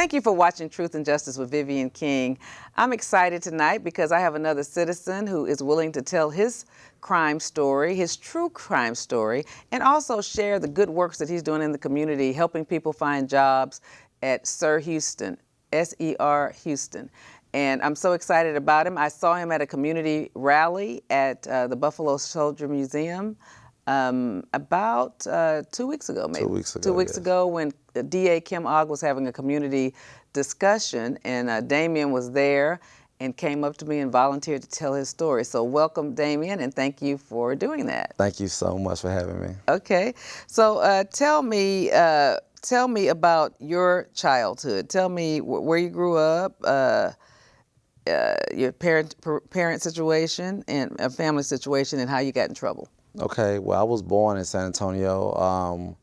Thank you for watching Truth and Justice with Vivian King. I'm excited tonight because I have another citizen who is willing to tell his crime story, his true crime story, and also share the good works that he's doing in the community, helping people find jobs at SER Houston, S-E-R Houston. And I'm so excited about him. I saw him at a community rally at the Buffalo Soldier Museum about 2 weeks ago, maybe. 2 weeks ago, 2 weeks yes. ago when DA Kim Ogg was having a community discussion, and Damion was there and came up to me and volunteered to tell his story. So welcome, Damion, and thank you for doing that. Thank you so much for having me. Okay, so tell me about your childhood. Tell me where you grew up, your parent situation and a family situation, and how you got in trouble. Okay, well, I was born in San Antonio.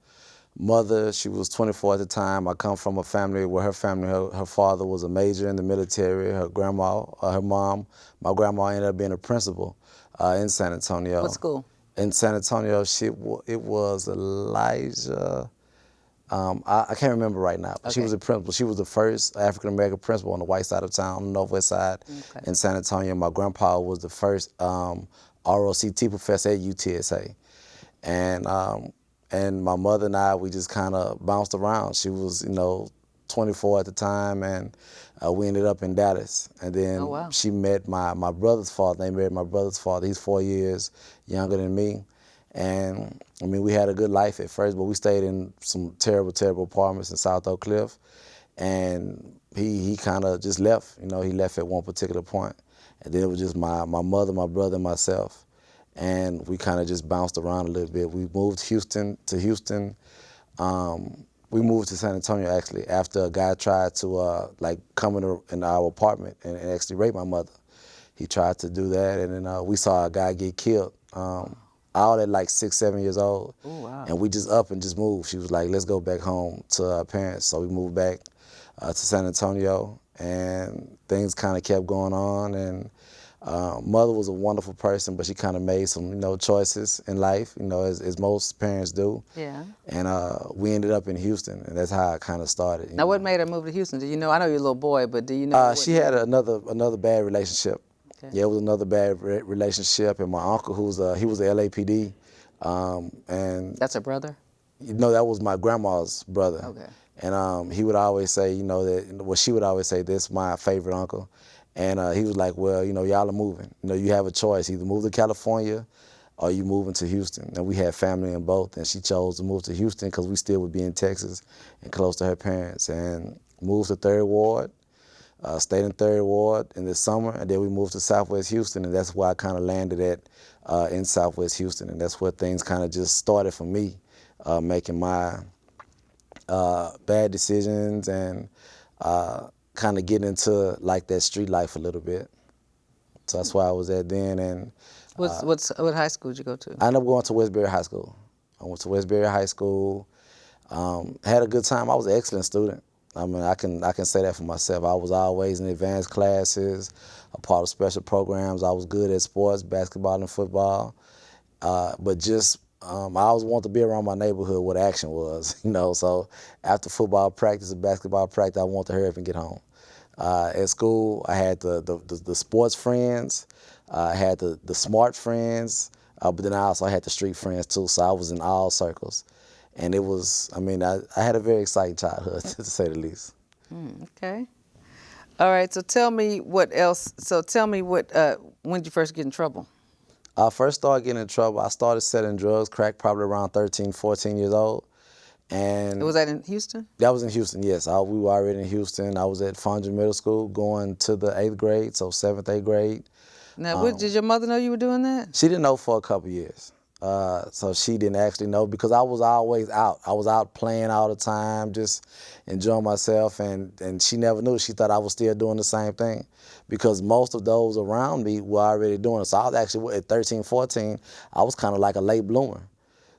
Mother, she was 24 at the time. I come from a family where her father was a major in the military. Her grandma, her mom, my grandma ended up being a principal in San Antonio. What school? In San Antonio, it was Elijah. I can't remember right now, but Okay. she was a principal. She was the first African-American principal on the white side of town, on the northwest side in San Antonio. My grandpa was the first ROCT professor at UTSA. And my mother and I, we just kind of bounced around. She was, 24 at the time, and we ended up in Dallas. And then she met my brother's father. They married my brother's father. He's 4 years younger than me. And I mean, we had a good life at first, but we stayed in some terrible, terrible apartments in South Oak Cliff. And he kind of just left, he left at one particular point. And then it was just my mother, my brother, and myself. And we kind of just bounced around a little bit. We moved to Houston. We moved to San Antonio, actually, after a guy tried to come in our apartment and actually rape my mother. He tried to do that, and then we saw a guy get killed. All at like 6, 7 years old. Ooh, wow. And we just up and just moved. She was like, let's go back home to our parents. So we moved back to San Antonio, and things kind of kept going on. And mother was a wonderful person, but she kind of made some, choices in life, as most parents do. Yeah. And we ended up in Houston, and that's how it kind of started. Now, what made her move to Houston? Do you know? I know you're a little boy, but do you know? She had another bad relationship. Okay. Yeah, it was another bad relationship, and my uncle, he was the LAPD, and that's her brother? That was my grandma's brother. Okay. And he would always say, she would always say, this is my favorite uncle. And he was like, well, y'all are moving. You have a choice, either move to California or you moving to Houston. And we had family in both, and she chose to move to Houston because we still would be in Texas and close to her parents, and moved to 3rd Ward. Stayed in 3rd Ward in the summer, and then we moved to Southwest Houston, and that's where I kind of landed at in Southwest Houston, and that's where things kind of just started for me, making my bad decisions and kind of getting into like that street life a little bit. So that's where I was at then. And what high school did you go to? I ended up going to Westbury High School. I went to Westbury High School, had a good time. I was an excellent student. I mean, I can say that for myself. I was always in advanced classes, a part of special programs. I was good at sports, basketball and football. But just, I always wanted to be around my neighborhood where the action was, So after football practice or basketball practice, I wanted to hurry up and get home. At school, I had the sports friends, I had the smart friends, but then I also had the street friends too, so I was in all circles. And it was, I had a very exciting childhood, to say the least. Okay. All right, so tell me what else. So tell me when did you first get in trouble? I first started getting in trouble. I started selling drugs, crack, probably around 13, 14 years old. And was that in Houston? That was in Houston, yes. We were already in Houston. I was at Fondren Middle School going to the 8th grade, so 7th, 8th grade. Now, did your mother know you were doing that? She didn't know for a couple years. So she didn't actually know because I was always out. I was out playing all the time, just enjoying myself, and she never knew. She thought I was still doing the same thing because most of those around me were already doing it. So I was actually, at 13, 14, I was kind of like a late bloomer.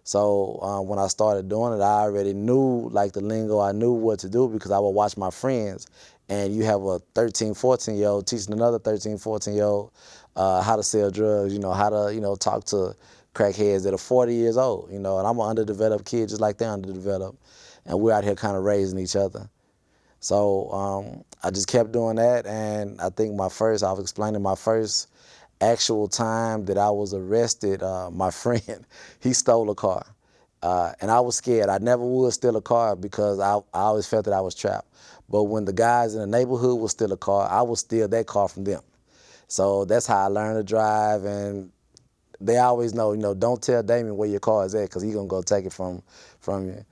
So when I started doing it, I already knew like the lingo. I knew what to do because I would watch my friends, and you have a 13, 14-year-old teaching another 13, 14-year-old how to sell drugs, how to, talk to crackheads that are 40 years old, and I'm an underdeveloped kid just like they're underdeveloped. And we're out here kind of raising each other. So I just kept doing that, and I think I was explaining my first actual time that I was arrested. My friend, he stole a car, and I was scared. I never would steal a car because I always felt that I was trapped. But when the guys in the neighborhood would steal a car, I would steal that car from them. So that's how I learned to drive, and they always know, don't tell Damion where your car is at because he's going to go take it from you.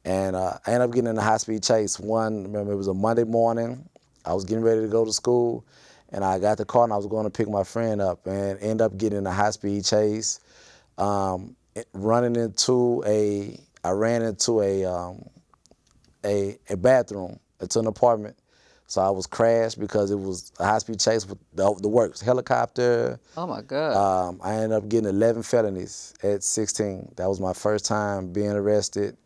And I ended up getting in a high-speed chase. Remember, it was a Monday morning. I was getting ready to go to school, and I got the car, and I was going to pick my friend up, and ended up getting in a high-speed chase, I ran into a bathroom. It's an apartment. So I was crashed because it was a high-speed chase with the works, helicopter. Oh, my God. I ended up getting 11 felonies at 16. That was my first time being arrested.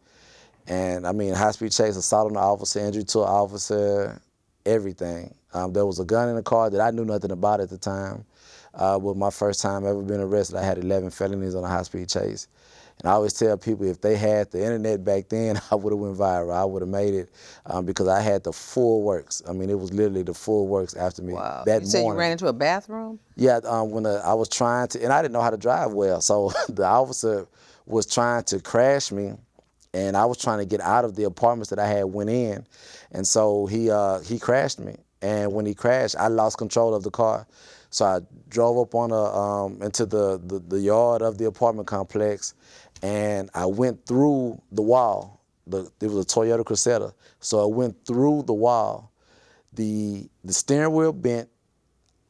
And, high-speed chase, assault on an officer, injury to an officer, everything. There was a gun in the car that I knew nothing about at the time. But my first time ever being arrested, I had 11 felonies on a high-speed chase. And I always tell people, if they had the internet back then, I would have went viral. I would have made it because I had the full works. It was literally the full works after me. Wow. That you said morning. You ran into a bathroom? Yeah, when I was trying to, and I didn't know how to drive well, so the officer was trying to crash me, and I was trying to get out of the apartments that I had went in, and so he crashed me. And when he crashed, I lost control of the car. So I drove up on into the yard of the apartment complex, and I went through the wall. There was a Toyota Cressida, so I went through the wall. The steering wheel bent.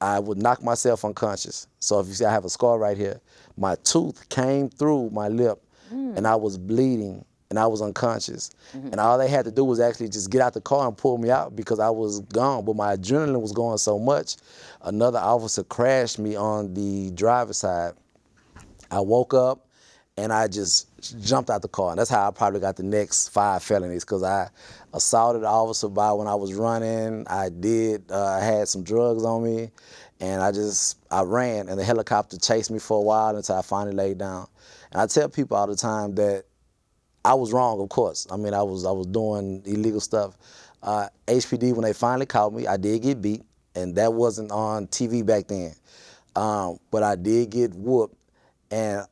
I would knock myself unconscious. So if you see, I have a scar right here. My tooth came through my lip, and I was bleeding, and I was unconscious. And all they had to do was actually just get out the car and pull me out because I was gone. But my adrenaline was going so much. Another officer crashed me on the driver's side. I woke up, and I just jumped out the car. And that's how I probably got the next 5 felonies, because I assaulted an officer when I was running. I had some drugs on me, and I ran, and the helicopter chased me for a while until I finally laid down. And I tell people all the time that I was wrong, of course. I was doing illegal stuff. HPD, when they finally caught me, I did get beat, and that wasn't on TV back then. But I did get whooped, and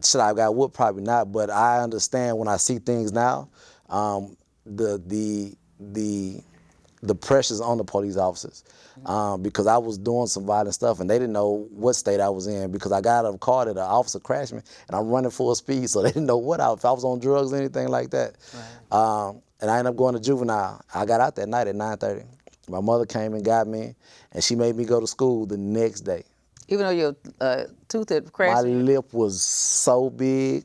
should I have got whooped? Probably not, but I understand when I see things now, the pressures on the police officers, because I was doing some violent stuff and they didn't know what state I was in, because I got out of a car that an officer crashed me and I'm running full speed, so they didn't know if I was on drugs or anything like that. Right. And I ended up going to juvenile. I got out that night at 9:30. My mother came and got me, and she made me go to school the next day. Even though your tooth had crashed? My lip was so big,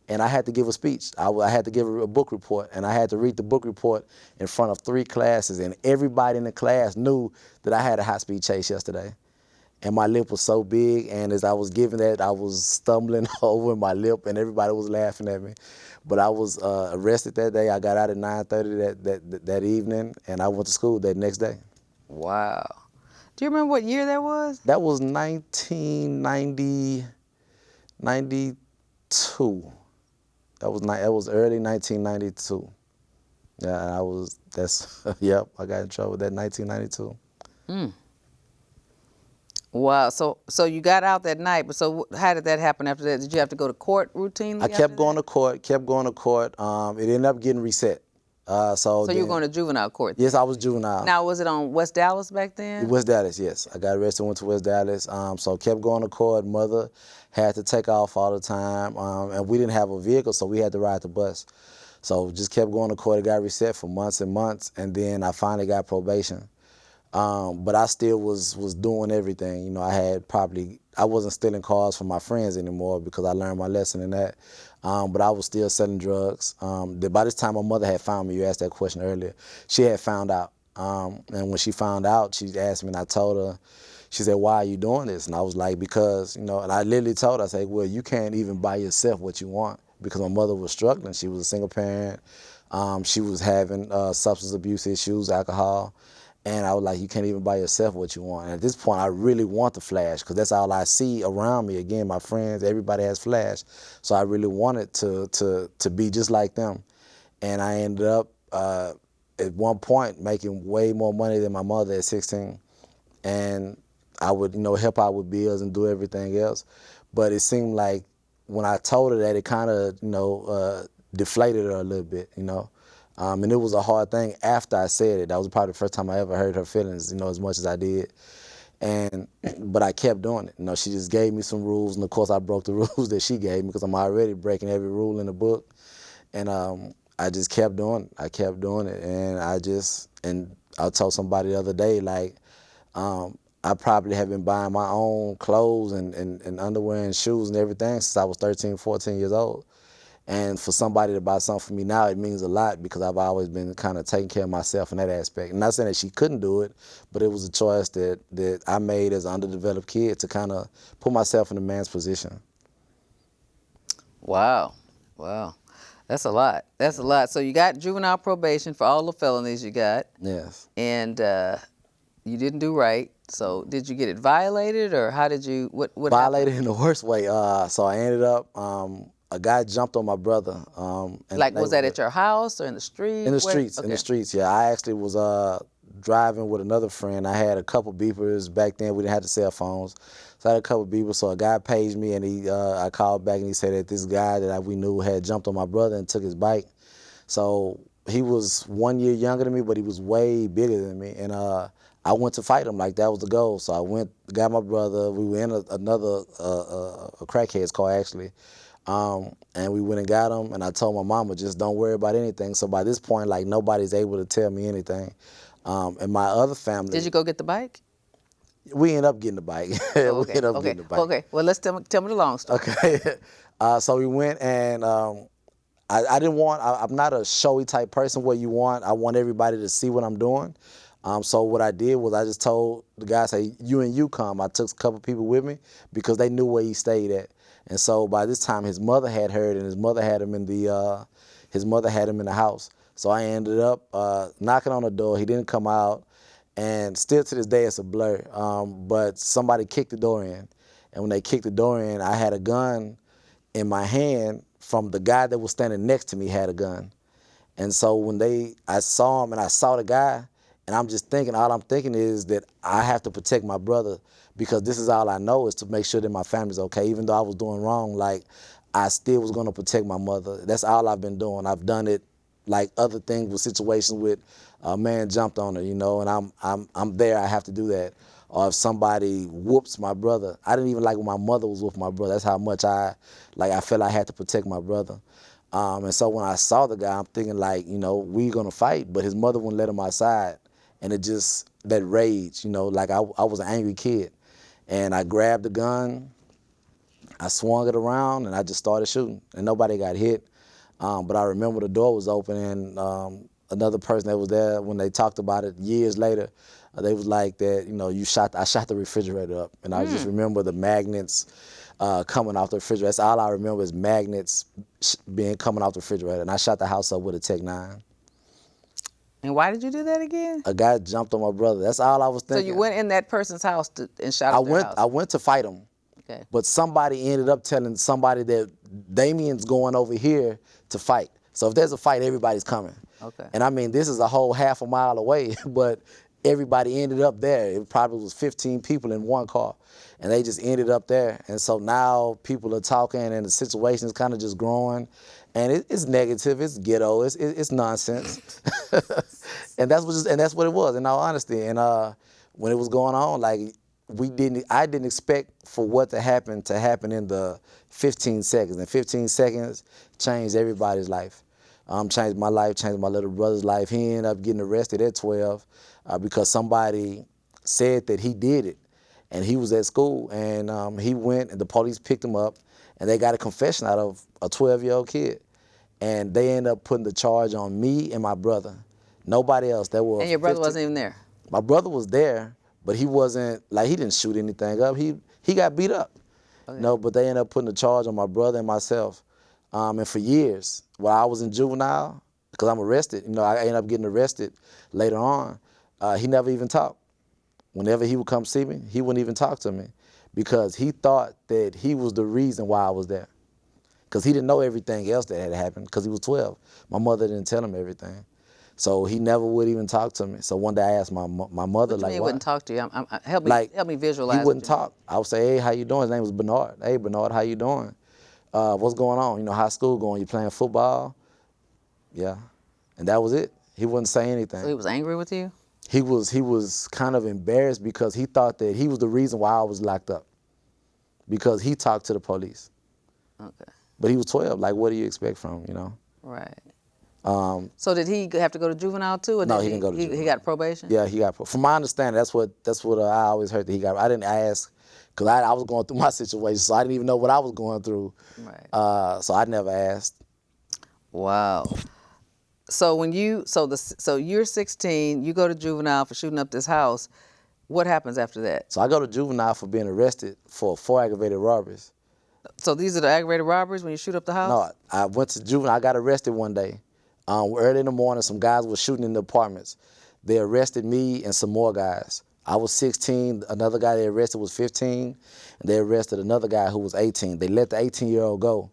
and I had to give a speech. I had to give a book report, and I had to read the book report in front of 3 classes, and everybody in the class knew that I had a high-speed chase yesterday. And my lip was so big, and as I was giving that, I was stumbling over my lip, and everybody was laughing at me. But I was arrested that day. I got out at 9:30 that evening, and I went to school that next day. Wow. Do you remember what year that was? That was 1992. That was early 1992. Yeah, yep, I got in trouble with that 1992. Wow, so you got out that night, but so how did that happen after that? Did you have to go to court routinely? I kept going to court. It ended up getting reset. So you were going to juvenile court? Yes, I was juvenile. Now, was it on West Dallas back then? West Dallas, yes. I got arrested, went to West Dallas. So kept going to court. Mother had to take off all the time. And we didn't have a vehicle, so we had to ride the bus. So just kept going to court. It got reset for months and months. And then I finally got probation. But I still was doing everything. I wasn't stealing cars from my friends anymore because I learned my lesson in that. But I was still selling drugs. By this time, my mother had found me. You asked that question earlier. She had found out. And when she found out, she asked me, and I told her, she said, "Why are you doing this?" And I was like, because, and I literally told her, I said, "Well, you can't even buy yourself what you want," because my mother was struggling. She was a single parent. She was having substance abuse issues, alcohol. And I was like, you can't even buy yourself what you want. And at this point, I really want the flash, because that's all I see around me. Again, my friends, everybody has flash. So I really wanted to be just like them. And I ended up at one point making way more money than my mother at 16. And I would, help out with bills and do everything else. But it seemed like when I told her that, it kind of, deflated her a little bit, And it was a hard thing after I said it. That was probably the first time I ever hurt her feelings, as much as I did. But I kept doing it. She just gave me some rules, and of course I broke the rules that she gave me because I'm already breaking every rule in the book. And I just kept doing it. I kept doing it, and I told somebody the other day, like, I probably have been buying my own clothes and underwear and shoes and everything since I was 13, 14 years old. And for somebody to buy something for me now, it means a lot because I've always been kind of taking care of myself in that aspect. I'm not saying that she couldn't do it, but it was a choice that I made as an underdeveloped kid to kind of put myself in a man's position. Wow. That's a lot. That's a lot. So you got juvenile probation for all the felonies you got. Yes. And you didn't do right. So did you get it violated, or how did you, what Violated happened? in the worst way. So I ended up, a guy jumped on my brother. Like, was that at your house or in the street? In the streets, okay. In the streets, yeah. I actually was driving with another friend. I had a couple beepers. Back then, we didn't have the cell phones. So I had a couple beepers, so a guy paged me, and I called back, and he said that this guy that we knew had jumped on my brother and took his bike. So he was 1 year younger than me, but he was way bigger than me. And I went to fight him, like that was the goal. So I went, got my brother. We were in another crackhead's car, actually. And we went and got him, and I told my mama, just don't worry about anything. So by this point, like, nobody's able to tell me anything. And my other family... Did you go get the bike? We ended up getting the bike. Oh, okay. We ended up getting the bike. Okay, well, let's tell me the long story. Okay. So we went, and I didn't want... I'm not a showy type person where I want everybody to see what I'm doing. So what I did was I just told the guy, say, you come. I took a couple people with me because they knew where he stayed at. And so by this time, his mother had heard, and his mother had him in the house. So I ended up knocking on the door. He didn't come out, and still to this day, it's a blur. But somebody kicked the door in, and when they kicked the door in, I had a gun in my hand from the guy that was standing next to me had a gun. And so when I saw him and I saw the guy, and all I'm thinking is that I have to protect my brother because this is all I know is to make sure that my family's okay. Even though I was doing wrong, like, I still was going to protect my mother. That's all I've been doing. I've done it like other things with situations with a man jumped on her, and I'm there. I have to do that. Or if somebody whoops my brother, I didn't even like when my mother was with my brother. That's how much I felt I had to protect my brother. And so when I saw the guy, I'm thinking like, we're going to fight, but his mother wouldn't let him outside. And it just, that rage, like I was an angry kid. And I grabbed the gun, I swung it around, and I just started shooting. And nobody got hit. But I remember the door was open, and another person that was there, when they talked about it years later, they was like that, I shot the refrigerator up. And I just remember the magnets coming off the refrigerator. That's all I remember is magnets coming off the refrigerator. And I shot the house up with a Tech-9. And why did you do that again? A guy jumped on my brother. That's all I was thinking. So you went in that person's house and shot up their house? I went to fight him. Okay. But somebody ended up telling somebody that Damion's going over here to fight. So if there's a fight, everybody's coming. Okay. And I mean, this is a whole half a mile away, but everybody ended up there. It probably was 15 people in one car, and they just ended up there. And so now people are talking, and the situation is kind of just growing. And it's negative, it's ghetto, it's nonsense, and that's what it was. In all honesty, and when it was going on, like I didn't expect for what to happen in the 15 seconds. And 15 seconds changed everybody's life. Changed my life, changed my little brother's life. He ended up getting arrested at 12 because somebody said that he did it, and he was at school, and he went, and the police picked him up. And they got a confession out of a 12-year-old kid. And they ended up putting the charge on me and my brother. Nobody else. There was. And your brother wasn't even there? My brother was there, but he wasn't, like, he didn't shoot anything up. He got beat up. Okay. No, but they ended up putting the charge on my brother and myself. And for years, while I was in juvenile, because I'm arrested, I ended up getting arrested later on, he never even talked. Whenever he would come see me, he wouldn't even talk to me, because he thought that he was the reason why I was there. Because he didn't know everything else that had happened, because he was 12. My mother didn't tell him everything. So he never would even talk to me. So one day I asked my mother, like, he wouldn't talk to you? Help me visualize. He wouldn't talk. I would say, hey, how you doing? His name was Bernard. Hey, Bernard, how you doing? What's going on? You know, how's school going? You playing football? Yeah. And that was it. He wouldn't say anything. So he was angry with you? He was kind of embarrassed because he thought that he was the reason why I was locked up, because he talked to the police. Okay. But he was 12. Like, what do you expect from him, you know? Right. So did he have to go to juvenile too? Or no, he didn't go to juvenile. He got probation? Yeah, he got, from my understanding, that's what I always heard that he got. I didn't ask, because I was going through my situation, so I didn't even know what I was going through. Right. So I never asked. Wow. So when so you're 16, you go to juvenile for shooting up this house. What happens after that? So I go to juvenile for being arrested for 4 aggravated robberies. So these are the aggravated robberies when you shoot up the house? No, I went to juvenile. I got arrested one day. Early in the morning, some guys were shooting in the apartments. They arrested me and some more guys. I was 16. Another guy they arrested was 15. And they arrested another guy who was 18. They let the 18-year-old go.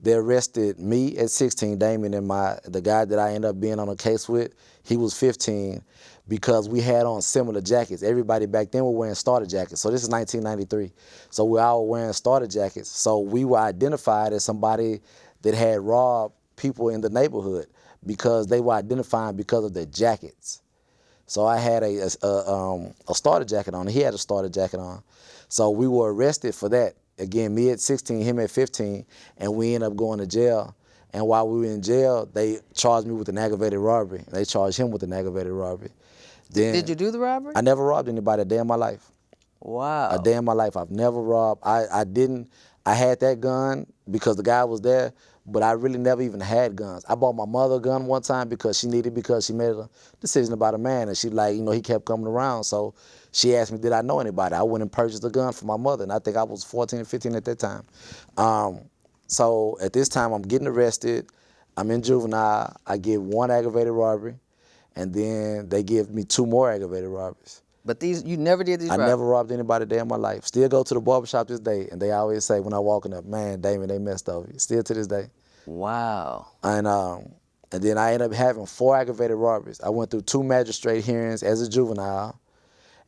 They arrested me at 16, Damion, and the guy that I ended up being on a case with, he was 15, because we had on similar jackets. Everybody back then were wearing starter jackets. So this is 1993. So we all were wearing starter jackets. So we were identified as somebody that had robbed people in the neighborhood, because they were identifying because of their jackets. So I had a starter jacket on. He had a starter jacket on. So we were arrested for that. Again, me at 16, him at 15, and we ended up going to jail. And while we were in jail, they charged me with an aggravated robbery. They charged him with an aggravated robbery. Then, did you do the robbery? I never robbed anybody a day in my life. Wow. A day in my life. I've never robbed. I had that gun because the guy was there, but I really never even had guns. I bought my mother a gun one time because she needed it, because she made a decision about a man, and she he kept coming around. So she asked me, did I know anybody? I went and purchased a gun for my mother, and I think I was 14 or 15 at that time. So at this time, I'm getting arrested. I'm in juvenile. I get 1 aggravated robbery, and then they give me 2 more aggravated robberies. But you never did these robberies? I never robbed anybody a day in my life. Still go to the barbershop this day, and they always say when I walk in up, man, Damion, they messed over you. Still to this day. Wow. And then I ended up having 4 aggravated robberies. I went through 2 magistrate hearings as a juvenile,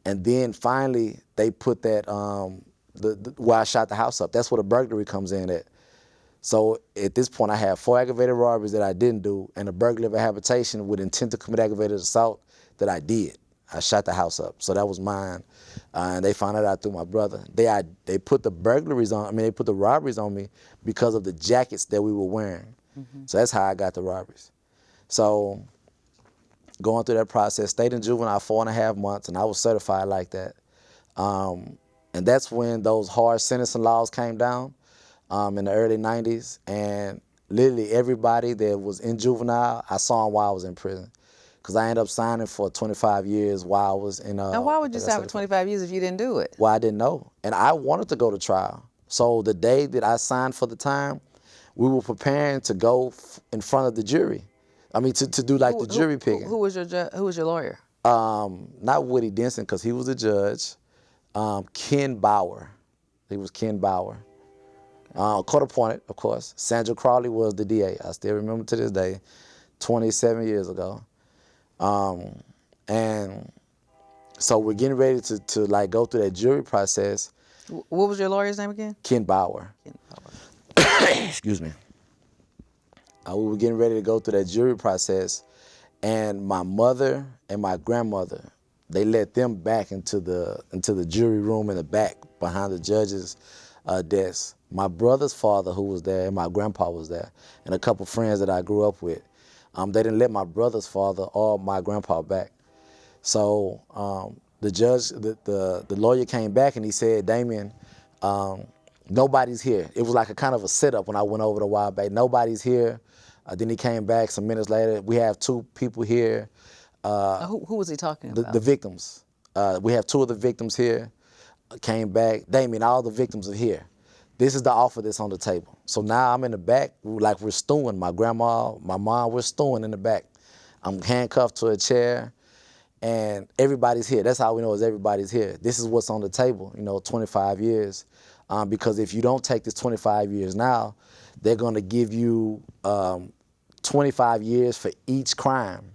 and then finally they put that where I shot the house up. That's where the burglary comes in at. So at this point, I have 4 aggravated robberies that I didn't do, and a burglary of a habitation with intent to commit aggravated assault that I did. I shot the house up, so that was mine, and they found it out through my brother. They put the burglaries on. I mean, they put the robberies on me because of the jackets that we were wearing. Mm-hmm. So that's how I got the robberies. So going through that process, stayed in juvenile 4.5 months, and I was certified like that. And that's when those hard sentencing laws came down in the early 90s, and literally everybody that was in juvenile, I saw them while I was in prison. Because I ended up signing for 25 years while I was in... Now, why would you sign for 25 years if you didn't do it? Well, I didn't know. And I wanted to go to trial. So the day that I signed for the time, we were preparing to go in front of the jury. I mean, to do like the jury picking. Who was your lawyer? Not Woody Denson, because he was the judge. Ken Bauer. He was Ken Bauer. Court appointed, of course. Sandra Crawley was the DA. I still remember to this day, 27 years ago. And so we're getting ready to like go through that jury process. What was your lawyer's name again? Ken Bauer. Ken Bauer. Excuse me. We were getting ready to go through that jury process, and my mother and my grandmother, they let them back into the jury room in the back behind the judge's desk. My brother's father, who was there, and my grandpa was there, and a couple friends that I grew up with. They didn't let my brother's father or my grandpa back. So the judge, the lawyer came back and he said, Damion, nobody's here. It was like a kind of a setup when I went over the while back. Nobody's here. Then he came back some minutes later. We have 2 people here. Who was he talking about? The victims. We have 2 of the victims here. Came back. Damion, all the victims are here. This is the offer that's on the table. So now I'm in the back, like we're stewing. My grandma, my mom, we're stewing in the back. I'm handcuffed to a chair, and everybody's here. That's how we know is everybody's here. This is what's on the table, 25 years. Because if you don't take this 25 years now, they're gonna give you 25 years for each crime.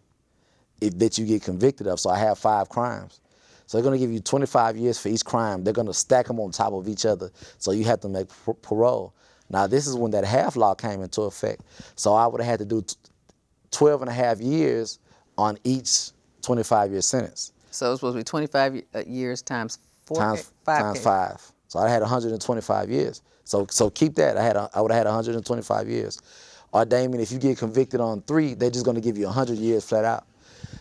that you get convicted of. So I have 5 crimes. So they're going to give you 25 years for each crime. They're going to stack them on top of each other. So you have to make parole. Now, this is when that half law came into effect. So I would have had to do 12 and a half years on each 25-year sentence. So it's supposed to be 25 years times 4, times 5. 5. So I had 125 years. So keep that. I would have had 125 years. Or Damion, if you get convicted on 3, they're just going to give you 100 years flat out.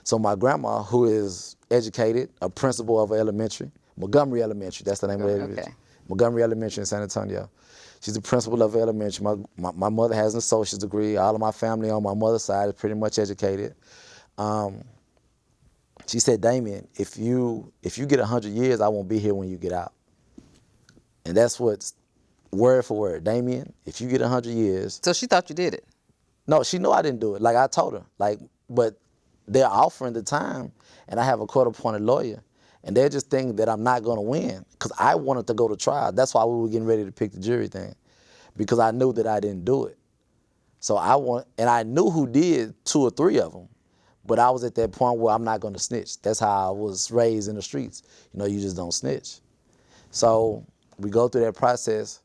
So my grandma, who is educated, a principal of elementary, Montgomery Elementary, that's the name of it. Okay. Montgomery Elementary in San Antonio. She's the principal of elementary. My mother has an associate's degree. All of my family on my mother's side is pretty much educated. She said, Damion, if you get 100 years, I won't be here when you get out. And that's what's word for word. Damion, if you get 100 years. So she thought you did it? No, she knew I didn't do it. Like I told her. But they're offering the time, and I have a court-appointed lawyer, and they're just thinking that I'm not going to win because I wanted to go to trial. That's why we were getting ready to pick the jury thing, because I knew that I didn't do it. So I knew who did 2 or 3 of them, but I was at that point where I'm not going to snitch. That's how I was raised in the streets. You just don't snitch. So we go through that process,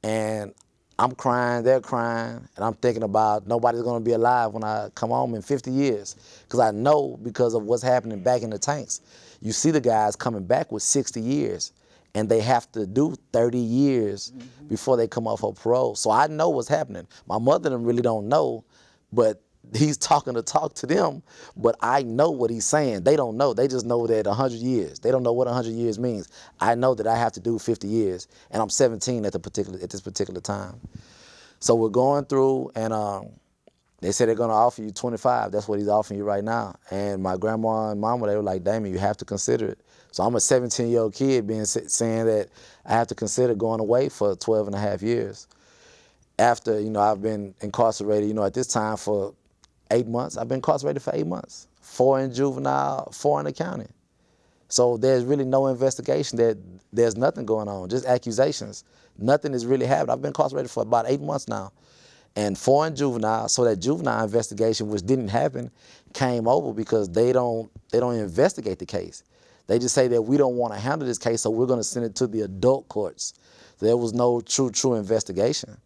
and I'm crying, they're crying, and I'm thinking about nobody's going to be alive when I come home in 50 years. Because I know because of what's happening back in the tanks. You see the guys coming back with 60 years, and they have to do 30 years before they come off of parole. So I know what's happening. My mother and them really don't know, but he's talking to them, but I know what he's saying. They don't know. They just know that 100 years. They don't know what 100 years means. I know that I have to do 50 years, and I'm 17 at this particular time. So we're going through, and they said they're going to offer you 25. That's what he's offering you right now. And my grandma and mama, they were like, Damion, you have to consider it. So I'm a 17-year-old kid saying that I have to consider going away for 12 and a half years. After, I've been incarcerated, at this time for 8 months. I've been incarcerated for 8 months. 4 in juvenile, 4 in the county. So there's really no investigation. There's nothing going on, just accusations. Nothing is really happening. I've been incarcerated for about 8 months now. And 4 in juvenile, so that juvenile investigation, which didn't happen, came over because they don't investigate the case. They just say that we don't want to handle this case, so we're going to send it to the adult courts. There was no true investigation.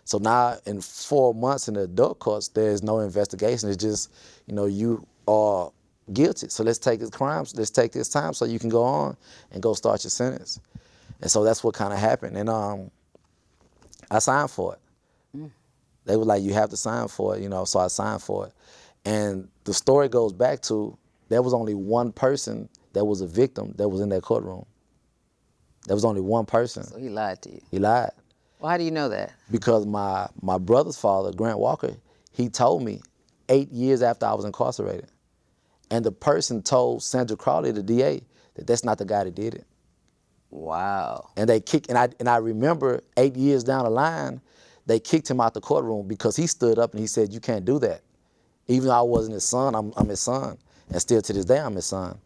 So now in 4 months in the adult courts, there's no investigation. It's just, you are guilty. So let's take let's take this time so you can go on and go start your sentence. And so that's what kind of happened. And I signed for it. They were like, you have to sign for it, so I signed for it. And the story goes back to, there was only one person that was a victim that was in that courtroom. There was only one person. So he lied to you. He lied. Well, how do you know that? Because my brother's father, Grant Walker, he told me 8 years after I was incarcerated. And the person told Sandra Crawley, the DA, that that's not the guy that did it. Wow. And they kicked, and I remember 8 years down the line, they kicked him out the courtroom because he stood up and he said, you can't do that. Even though I wasn't his son, I'm his son. And still to this day, I'm his son.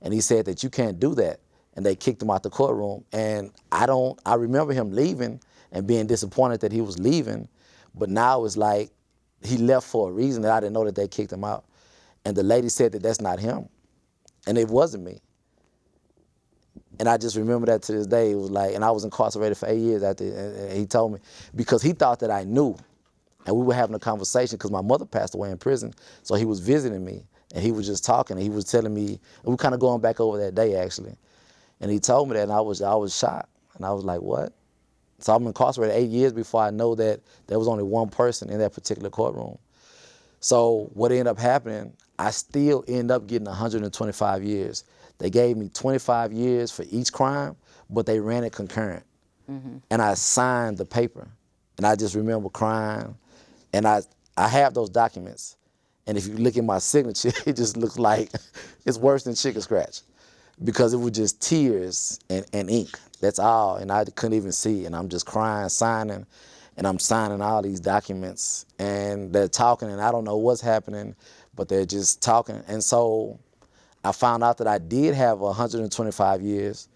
And he said that you can't do that. And they kicked him out the courtroom. And I remember him leaving and being disappointed that he was leaving. But now it's like he left for a reason that I didn't know that they kicked him out. And the lady said that that's not him. And it wasn't me. And I just remember that to this day. It was like, and I was incarcerated for 8 years after, and he told me, because he thought that I knew. And we were having a conversation because my mother passed away in prison. So he was visiting me, and he was just talking, and he was telling me, and we were kind of going back over that day, actually. And he told me that, and I was shocked. And I was like, what? So I'm incarcerated 8 years before I know that there was only one person in that particular courtroom. So what ended up happening, I still ended up getting 125 years. They gave me 25 years for each crime, but they ran it concurrent. And I signed the paper. And I just remember crying. And I have those documents. And if you look at my signature, it just looks like it's worse than chicken scratch, because it was just tears and ink. That's all. And I couldn't even see. And I'm just crying, signing. And I'm signing all these documents. And they're talking, and I don't know what's happening, but they're just talking. And so I found out that I did have 125 years,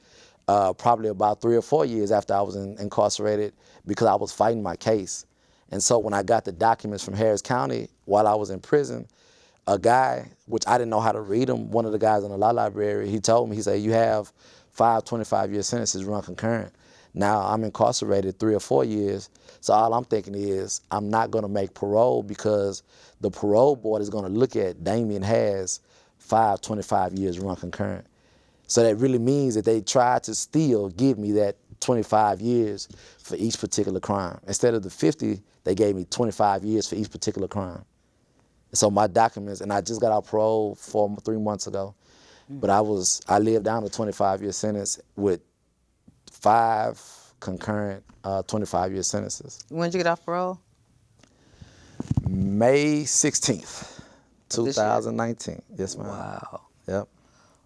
probably about 3 or 4 years after I was incarcerated, because I was fighting my case. And so when I got the documents from Harris County while I was in prison, a guy, which I didn't know how to read him, one of the guys in the law library, he told me, he said, you have 5 25-year sentences run concurrent. Now I'm incarcerated 3 or 4 years, so all I'm thinking is I'm not gonna make parole because the parole board is gonna look at Damion has 5 25 years run concurrent. So that really means that they tried to still give me that 25 years for each particular crime. Instead of the 50, they gave me 25 years for each particular crime. So my documents, and I just got out parole 3 months ago, but I lived down a 25-year sentence with 5 concurrent 25-year sentences. When did you get off parole? May 16th, 2019. Yes, ma'am. Wow. Yep.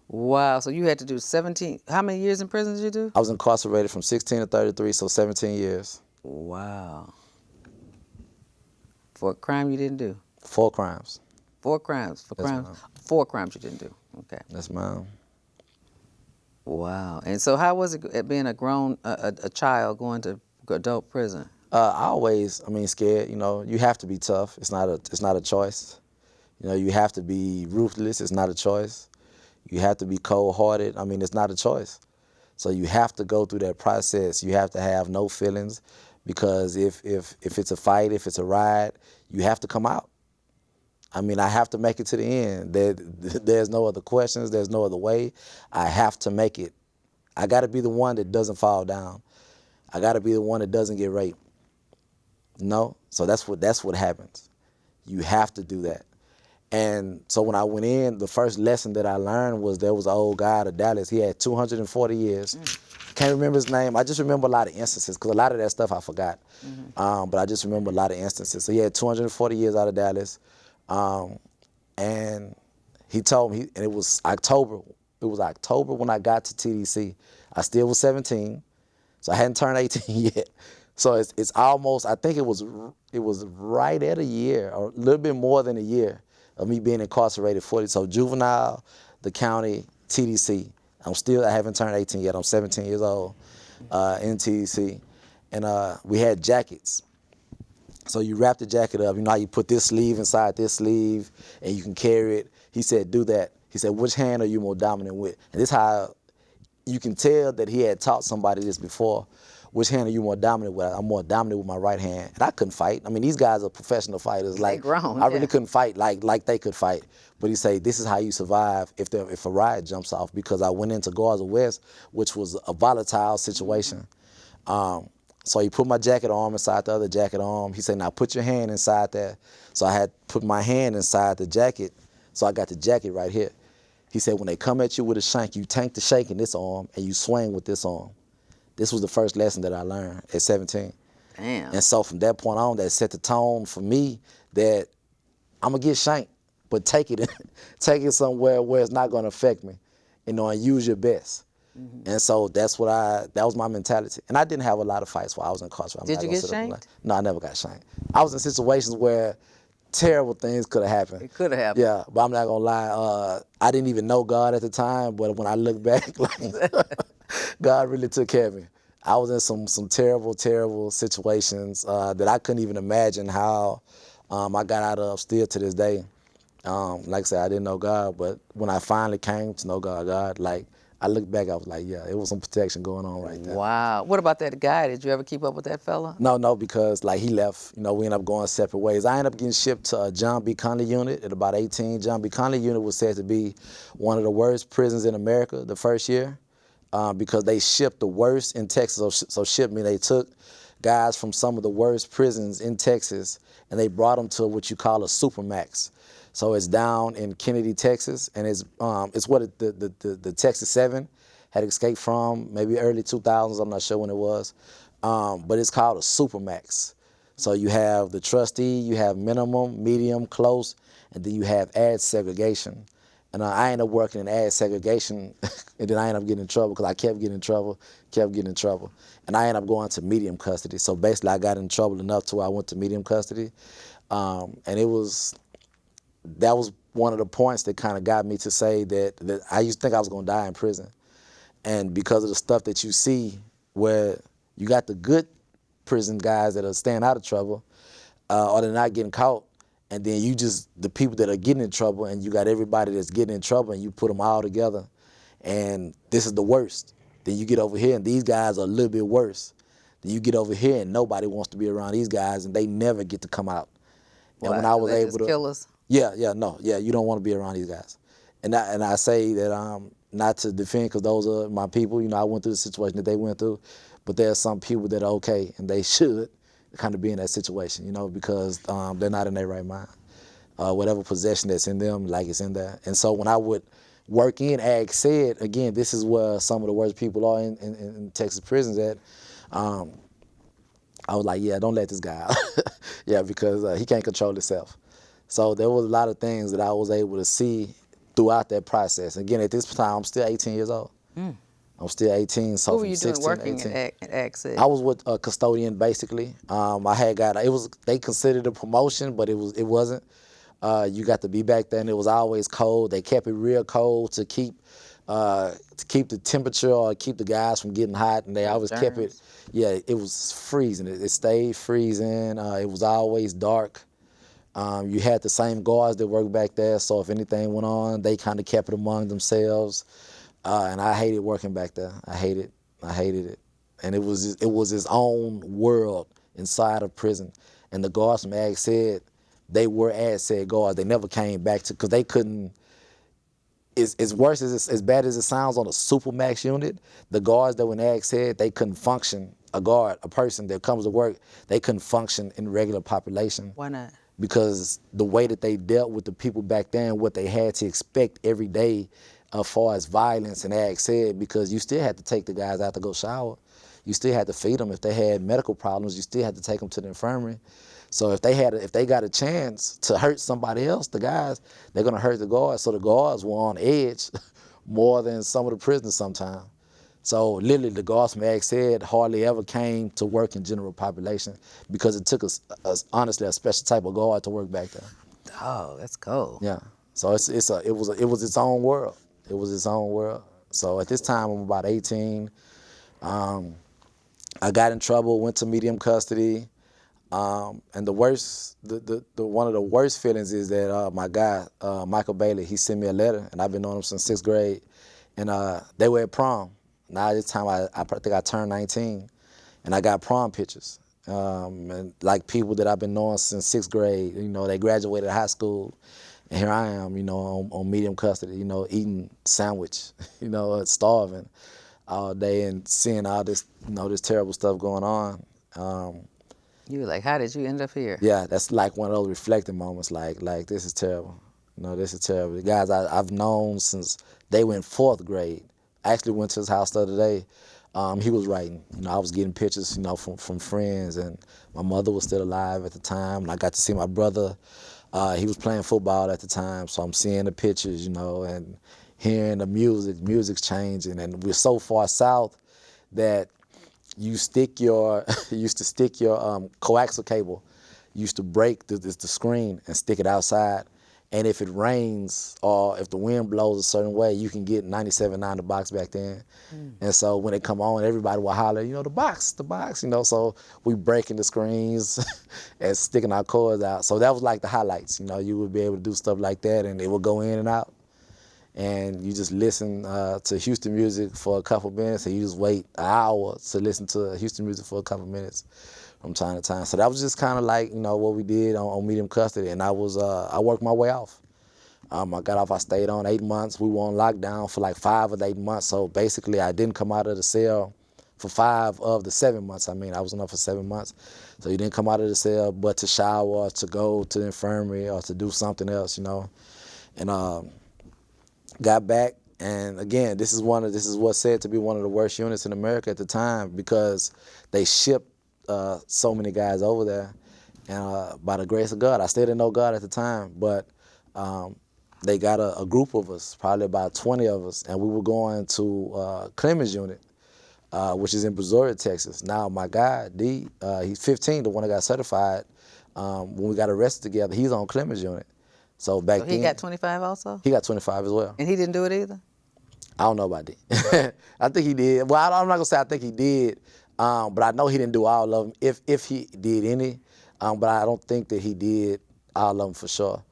Wow, so you had to do 17, how many years in prison did you do? I was incarcerated from 16 to 33, so 17 years. Wow. For a crime you didn't do? 4 crimes. 4 crimes. For Yes, crimes. ma'am. 4 crimes you didn't do. Okay. Yes, ma'am. Wow. And so how was it being a grown, a child going to adult prison? Scared, you have to be tough. It's not a choice. You have to be ruthless. It's not a choice. You have to be cold-hearted. It's not a choice. So you have to go through that process. You have to have no feelings, because if it's a fight, if it's a ride, you have to come out. I have to make it to the end. There's no other questions. There's no other way. I have to make it. I got to be the one that doesn't fall down. I got to be the one that doesn't get raped. No? So that's what happens. You have to do that. And so when I went in, the first lesson that I learned was there was an old guy out of Dallas. He had 240 years. Can't remember his name. I just remember a lot of instances, because a lot of that stuff I forgot. But I just remember a lot of instances. So he had 240 years out of Dallas. And he told me, and it was October. It was October when I got to TDC. I still was 17, so I hadn't turned 18 yet. So it's almost, I think it was right at a year, or a little bit more than a year, of me being incarcerated 40. So juvenile, the county, TDC. I haven't turned 18 yet. I'm 17 years old in TDC. And we had jackets. So you wrap the jacket up. How you put this sleeve inside this sleeve and you can carry it. He said, do that. He said, which hand are you more dominant with? And this is how you can tell that he had taught somebody this before. Which hand are you more dominant with? I'm more dominant with my right hand. And I couldn't fight. These guys are professional fighters. They grown, I really couldn't fight like they could fight. But he said, this is how you survive if a riot jumps off, because I went into Garza West, which was a volatile situation. So he put my jacket arm inside the other jacket arm. He said, now put your hand inside there. So I had put my hand inside the jacket. So I got the jacket right here. He said, when they come at you with a shank, you tank the shank in this arm and you swing with this arm. This was the first lesson that I learned at 17. Damn. And so from that point on, that set the tone for me that I'm gonna get shanked, but take it somewhere where it's not gonna affect me, and use your best. And so that was my mentality. And I didn't have a lot of fights while I was incarcerated. Did you get shanked? No, I never got shanked. I was in situations where terrible things could have happened. It could have happened. Yeah, but I'm not gonna lie. I didn't even know God at the time, but when I look back, God really took care of me. I was in some terrible, terrible situations that I couldn't even imagine how I got out of still to this day. Like I said, I didn't know God, but when I finally came to know God, I look back, I was like, yeah, it was some protection going on right there. Wow. What about that guy? Did you ever keep up with that fella? No, because he left. We ended up going separate ways. I ended up getting shipped to a John B. Conley unit at about 18. John B. Conley unit was said to be one of the worst prisons in America the first year. Because they shipped the worst in Texas. So shipped me, they took guys from some of the worst prisons in Texas and they brought them to what you call a supermax. So it's down in Kennedy, Texas, and it's what the Texas 7 had escaped from, maybe early 2000s, I'm not sure when it was. But it's called a supermax. So you have the trustee, you have minimum, medium, close, and then you have ad segregation. And I ended up working in ad segregation, and then I ended up getting in trouble because I kept getting in trouble. And I ended up going to medium custody. So basically I got in trouble enough to where I went to medium custody. And that was one of the points that kind of got me to say that I used to think I was gonna die in prison. And because of the stuff that you see where you got the good prison guys that are staying out of trouble, or they're not getting caught, and then you just, the people that are getting in trouble, and you got everybody that's getting in trouble, and you put them all together, and this is the worst. Then you get over here, and these guys are a little bit worse. Then you get over here, and nobody wants to be around these guys, and they never get to come out. And Wow, when I was they able just to, kill us. yeah, you don't want to be around these guys. And I say that not to defend, because those are my people. You know, I went through the situation that they went through, but there are some people that are okay, and they should kind of be in that situation, you know, because they're not in their right mind. Whatever possession that's in them, like, it's in there. And so when I would work in ag said, again, this is where some of the worst people are in Texas prisons at. I was like, yeah, don't let this guy out. Yeah, because he can't control himself. So there was a lot of things that I was able to see throughout that process. Again, at this time, I'm still 18 years old. I'm still 18, so What were from you doing 16 working to 18. at Ag Said? I was with a custodian, basically. I had got, they considered a promotion, but it wasn't. You got to be back there, and it was always cold. They kept it real cold to keep the temperature or keep the guys from getting hot, and they always kept it. Yeah, it was freezing. It stayed freezing. It was always dark. You had the same guards that worked back there, so if anything went on, they kind of kept it among themselves. And I hated working back there. I hated it. And it was its own world inside of prison. And the guards from Ag Said, they were Ag Said guards. They never came back to, because they couldn't. As worse as bad as it sounds on a Supermax unit, the guards that were in Ag Said, they couldn't function. A person that comes to work, they couldn't function in regular population. Why not? Because the way that they dealt with the people back then, and what they had to expect every day as far as violence, and Ag Said, because you still had to take the guys out to go shower. You still had to feed them. If they had medical problems, you still had to take them to the infirmary. So if they got a chance to hurt somebody else, the guys, they're gonna hurt the guards. So the guards were on edge more than some of the prisoners sometimes. So literally, the guards from Ag Said hardly ever came to work in general population, because it took us honestly a special type of guard to work back there. Oh, that's cool. Yeah. So it was its own world. It was its own world. So at this time, I'm about 18. I got in trouble, went to medium custody, and one of the worst feelings is that my guy Michael Bailey, he sent me a letter, and I've been knowing him since 6th grade, and they were at prom. Now this time I think I turned 19, and I got prom pictures, and like people that I've been knowing since 6th grade. You know, they graduated high school, and here I am, you know, on medium custody, you know, eating sandwich, you know, starving all day, and seeing all this, you know, this terrible stuff going on. You were like, how did you end up here? Yeah, that's like one of those reflecting moments, like this is terrible. You know, this is terrible. The guys I've known since they were in 4th grade. I actually went to his house the other day. He was writing. You know, I was getting pictures, you know, from friends, and my mother was still alive at the time, and I got to see my brother. He was playing football at the time, so I'm seeing the pictures, you know, and hearing the music's changing, and we're so far south that you used to stick your coaxial cable, you used to break the screen and stick it outside, and if it rains or if the wind blows a certain way, you can get 97.9 The Box back then. And so when it come on, everybody will holler, you know, the box, you know, so we breaking the screens and sticking our cords out. So that was like the highlights, you know, you would be able to do stuff like that, and it would go in and out. And you just listen to Houston music for a couple minutes, and you just wait an hour to listen to Houston music for a couple minutes from time to time. So that was just kind of like, you know, what we did on medium custody, and I worked my way off. I got off, I stayed on 8 months. We were on lockdown for like 5 of the 8 months, so basically I didn't come out of the cell for 5 of the 7 months. I mean, I was in there for 7 months. So you didn't come out of the cell but to shower, or to go to the infirmary, or to do something else, you know. And got back, and again, this is what's said to be one of the worst units in America at the time, because they shipped so many guys over there, and by the grace of God, I still didn't know God at the time, but they got a group of us, probably about 20 of us, and we were going to Clemens Unit, which is in Brazoria, Texas. Now my guy, D, he's 15, the one that got certified, when we got arrested together, he's on Clemens Unit. So back then, he got 25 also? He got 25 as well. And he didn't do it either? I don't know about that. I think he did. Well, I'm not gonna say I think he did, but I know he didn't do all of them. If he did any, but I don't think that he did. all of them for sure.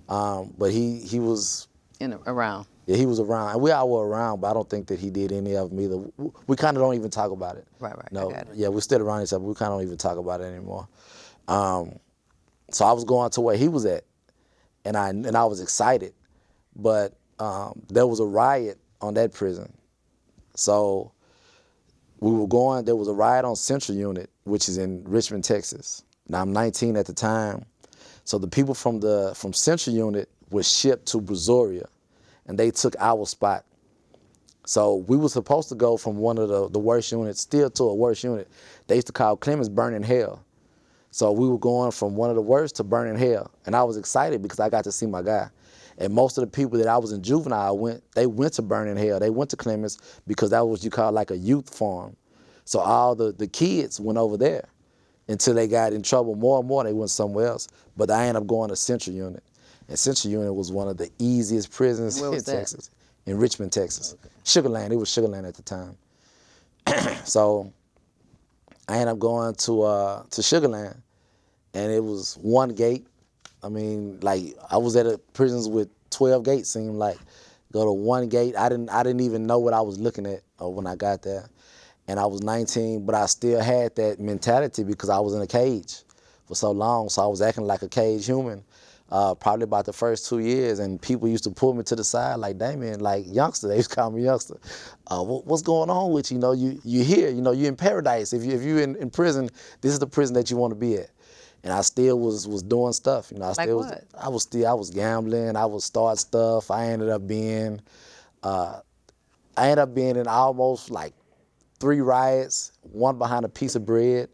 But he was around. Yeah, he was around, and we all were around, but I don't think that he did any of them either. We kind of don't even talk about it. Right. No, I got it. yeah, we're still around each other, but we kind of don't even talk about it anymore. So I was going to where he was at, and I was excited, but there was a riot on that prison. So we were going. There was a riot on Central Unit, which is in Richmond, Texas. Now I'm 19 at the time, so the people from Central Unit were shipped to Brazoria, and they took our spot. So we were supposed to go from one of the worst units still to a worse unit. They used to call Clemens Burning Hell. So we were going from one of the worst to Burning Hell. And I was excited because I got to see my guy. And most of the people that I was in juvenile they went to Burning Hell. They went to Clemens because that was what you call like a youth farm. So all the kids went over there until they got in trouble more and more. They went somewhere else. But I ended up going to Central Unit. And Central Unit was one of the easiest prisons in Texas, in Richmond, Texas. Okay. Sugar Land, it was Sugar Land at the time. So I ended up going to Sugar Land, and it was one gate. I mean, like I was at prisons with 12 gates. Seemed like go to one gate. I didn't even know what I was looking at when I got there, and I was 19, but I still had that mentality because I was in a cage for so long. So I was acting like a cage human. Probably about the first 2 years, and people used to pull me to the side like, Damion, like youngster. They used to call me youngster. What's going on with you? You here, you're in paradise. If you're in prison, this is the prison that you want to be at. And I still was doing stuff. Like what? I was gambling. I would start stuff. I ended up being in almost like 3 riots, one behind a piece of bread,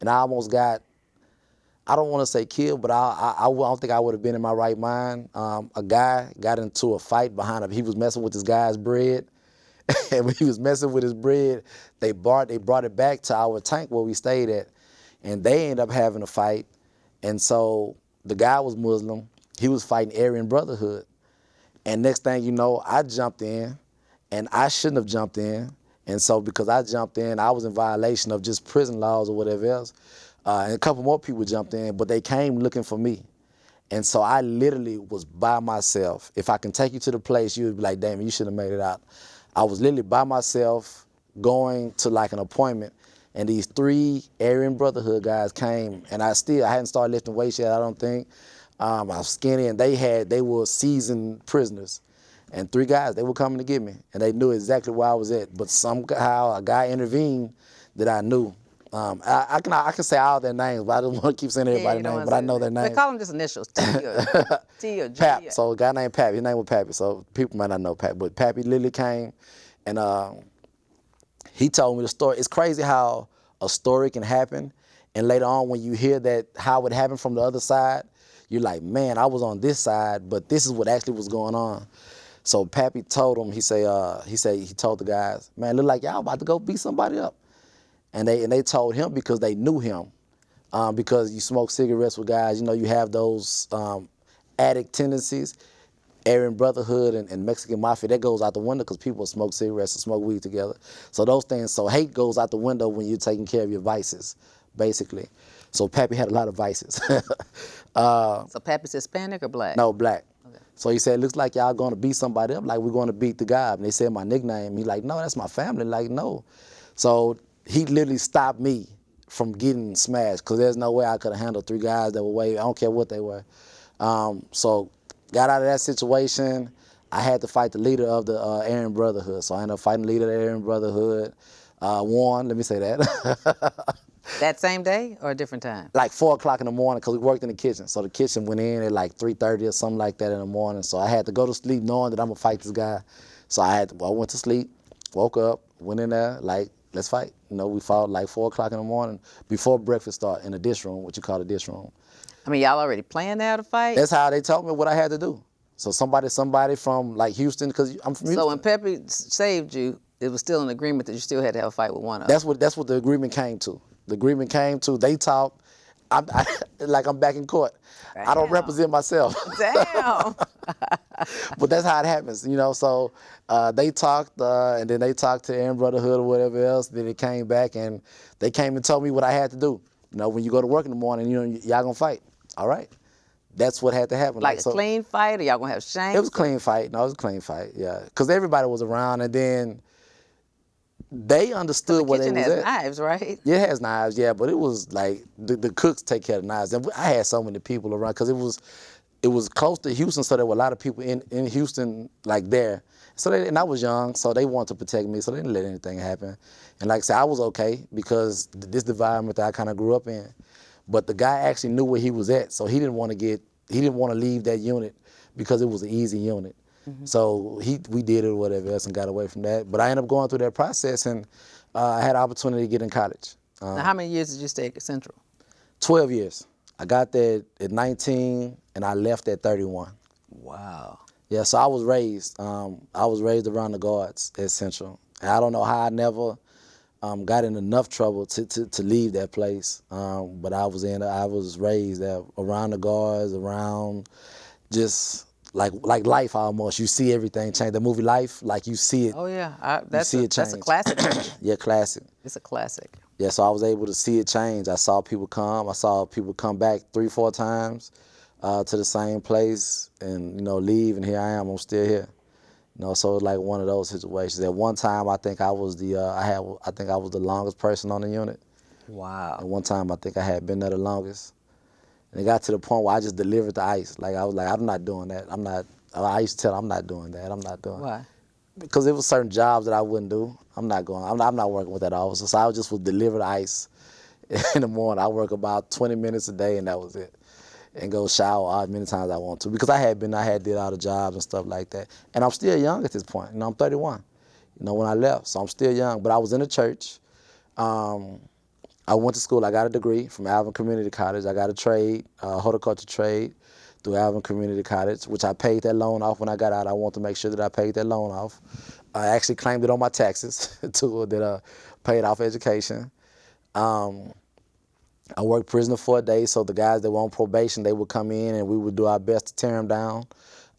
and I almost got, I don't want to say killed, but I don't think I would have been in my right mind. A guy got into a fight behind him. He was messing with this guy's bread. And when he was messing with his bread, they brought it back to our tank where we stayed at. And they ended up having a fight. And so the guy was Muslim. He was fighting Aryan Brotherhood. And next thing you know, I jumped in, and I shouldn't have jumped in. And so because I jumped in, I was in violation of just prison laws or whatever else. And a couple more people jumped in, but they came looking for me. And so I literally was by myself. If I can take you to the place, you would be like, Damion, you should have made it out. I was literally by myself going to like an appointment, and these 3 Aryan Brotherhood guys came, and I hadn't started lifting weights yet, I don't think. I was skinny, and they were seasoned prisoners. And 3 guys, they were coming to get me, and they knew exactly where I was at. But somehow a guy intervened that I knew. I can say all their names, but I don't want to keep saying everybody's name, but I know their names. They call them just initials, T or G. Pap, so a guy named Pappy, his name was Pappy, so people might not know Pappy, but Pappy literally came, and he told me the story. It's crazy how a story can happen, and later on when you hear that, how it happened from the other side, you're like, man, I was on this side, but this is what actually was going on. So Pappy told him, he told the guys, man, look like y'all about to go beat somebody up. And they told him because they knew him, because you smoke cigarettes with guys, you have those addict tendencies. Aryan Brotherhood and Mexican Mafia, that goes out the window because people smoke cigarettes and smoke weed together. So those things, so hate goes out the window when you're taking care of your vices, basically. So Pappy had a lot of vices. So Pappy's Hispanic or black? No, black. Okay. So he said, looks like y'all going to beat somebody up, like we're going to beat the guy. And they said my nickname. He like, no, that's my family. Like, no. So he literally stopped me from getting smashed because there's no way I could have handled 3 guys that were I don't care what they were. So got out of that situation. I had to fight the leader of the Aryan Brotherhood. So I ended up fighting the leader of the Aryan Brotherhood. Won, let me say that. That same day or a different time? Like 4 o'clock in the morning because we worked in the kitchen. So the kitchen went in at like 3:30 or something like that in the morning. So I had to go to sleep knowing that I'm going to fight this guy. So I went to sleep, woke up, went in there, like, let's fight. We fought like 4 o'clock in the morning before breakfast started in the dish room, what you call the dish room. I mean, y'all already planned out a fight? That's how they told me what I had to do. So somebody from like Houston, because I'm from Houston. So when Pepe saved you, it was still an agreement that you still had to have a fight with one of them? That's what the agreement came to. The agreement came to, they talked, like I'm back in court. Damn. I don't represent myself. Damn. But that's how it happens, So they talked, and then they talked to Aryan Brotherhood or whatever else. Then it came back, and they came and told me what I had to do. When you go to work in the morning, y'all gonna fight. All right. that's what had to happen. Like a clean fight, or y'all gonna have shanks? It was a clean fight. No, it was a clean fight, yeah. Because everybody was around, and then they understood where they was at. The kitchen has knives, right? Yeah, it has knives, yeah, but it was like the cooks take care of the knives. And I had so many people around because it was close to Houston, so there were a lot of people in Houston, like there. So and I was young, so they wanted to protect me, so they didn't let anything happen. And like I said, I was okay because this environment that I kind of grew up in. But the guy actually knew where he was at, so he didn't want to leave that unit because it was an easy unit. Mm-hmm. So we did it or whatever else and got away from that. But I ended up going through that process, and I had an opportunity to get in college. Now, how many years did you stay at Central? 12 years. I got there at 19, and I left at 31. Wow. Yeah, so I was raised around the guards at Central. And I don't know how I never got in enough trouble to leave that place. But I was raised around the guards, around just like life almost. You see everything change. The movie Life, like you see it. Oh yeah, that's a classic. Yeah, classic. It's a classic. Yeah, so I was able to see it change. I saw people come. I saw people come back 3-4 times to the same place and, leave, and here I am. I'm still here. So it's like one of those situations. At one time, I think I was the longest person on the unit. Wow. At one time, I think I had been there the longest. And it got to the point where I just delivered the ice. Like, I was like, I'm not doing that. I used to tell them, I'm not doing that. I'm not doing it. Why? Because there were certain jobs that I wouldn't do. I'm not working with that officer. So I just would deliver the ice in the morning. I work about 20 minutes a day, and that was it. And go shower as many times as I want to. Because I had did all the jobs and stuff like that. And I'm still young at this point. I'm 31, when I left. So I'm still young. But I was in the church. I went to school. I got a degree from Alvin Community College. I got a trade, horticulture trade through Alvin Community College, which I paid that loan off when I got out. I wanted to make sure that I paid that loan off. I actually claimed it on my taxes too, that I paid off education. I worked prisoner for a day, so the guys that were on probation, they would come in and we would do our best to tear them down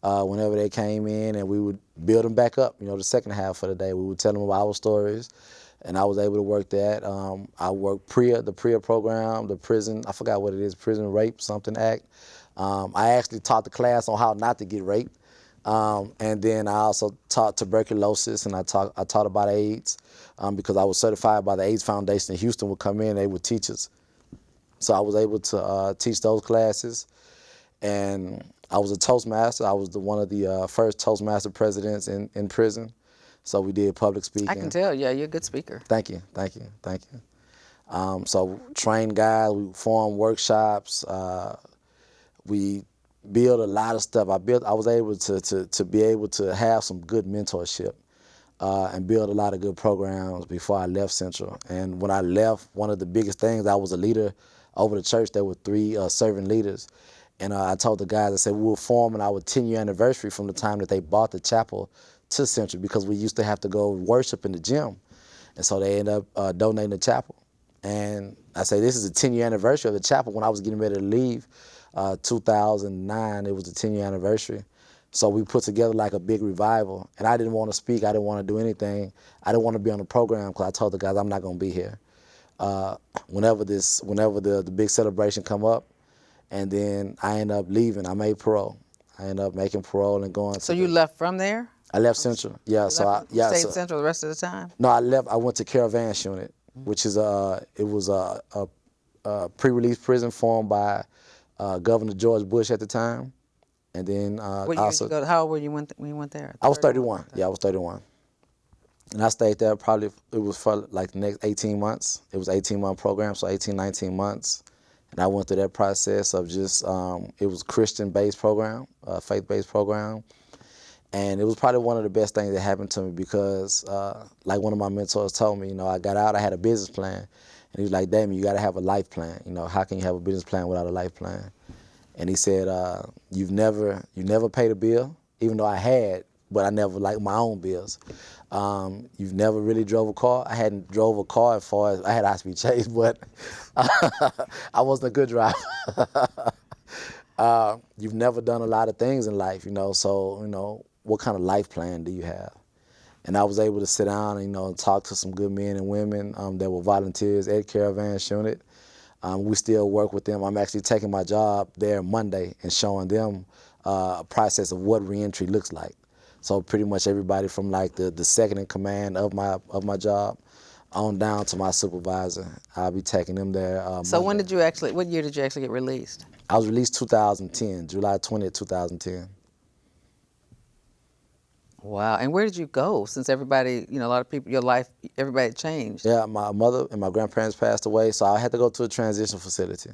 whenever they came in, and we would build them back up, the second half of the day. We would tell them about our stories, and I was able to work that. I worked the PREA program, the prison, I forgot what it is, Prison Rape Something Act. I actually taught the class on how not to get raped. And then I also taught tuberculosis, and I taught about AIDS because I was certified by the AIDS Foundation in Houston. Would come in, they would teach us. So I was able to teach those classes, and I was a Toastmaster. I was one of the first Toastmaster presidents in prison. So we did public speaking. I can tell, yeah, you're a good speaker. Thank you. So trained guys, we formed workshops, we built a lot of stuff. I was able to be able to have some good mentorship and build a lot of good programs before I left Central. And when I left, one of the biggest things, I was a leader over the church. There were 3 servant leaders. And I told the guys, I said, we were forming our 10-year anniversary from the time that they bought the chapel to Central, because we used to have to go worship in the gym. And so they ended up donating the chapel. And I say, this is the 10-year anniversary of the chapel. When I was getting ready to leave, 2009, it was the 10-year anniversary. So we put together like a big revival. And I didn't want to speak. I didn't want to do anything. I didn't want to be on the program because I told the guys I'm not going to be here. Whenever the big celebration come up, and then I end up leaving. I made parole. I ended up making parole and going. So you left from there? I left Central. Yeah. You stayed Central the rest of the time? No, I left. I went to Caravans Unit, which is it was a pre-release prison formed by Governor George Bush at the time, and then also. How old were you when you went there? I was 31. Okay. Yeah, I was 31. And I stayed there it was for like the next 18 months. It was an 18-month program, so 18, 19 months. And I went through that process of just, it was a Christian-based program, faith-based program. And it was probably one of the best things that happened to me because, like one of my mentors told me, I got out, I had a business plan. And he was like, Damion, you got to have a life plan. How can you have a business plan without a life plan? And he said, you've never paid a bill, even though I had, but I never liked my own bills. You've never really drove a car. I hadn't drove a car as far as, I had high-speed chase, but I wasn't a good driver. You've never done a lot of things in life, so, what kind of life plan do you have? And I was able to sit down and, and talk to some good men and women that were volunteers at Caravans Unit. We still work with them. I'm actually taking my job there Monday and showing them a process of what reentry looks like. So pretty much everybody from like the second in command of my job on down to my supervisor, I'll be taking them there So Monday. what year did you actually get released? I was released 2010, July 20th, 2010. Wow. And where did you go? Since everybody, a lot of people, your life, everybody changed. Yeah, my mother and my grandparents passed away, so I had to go to a transition facility.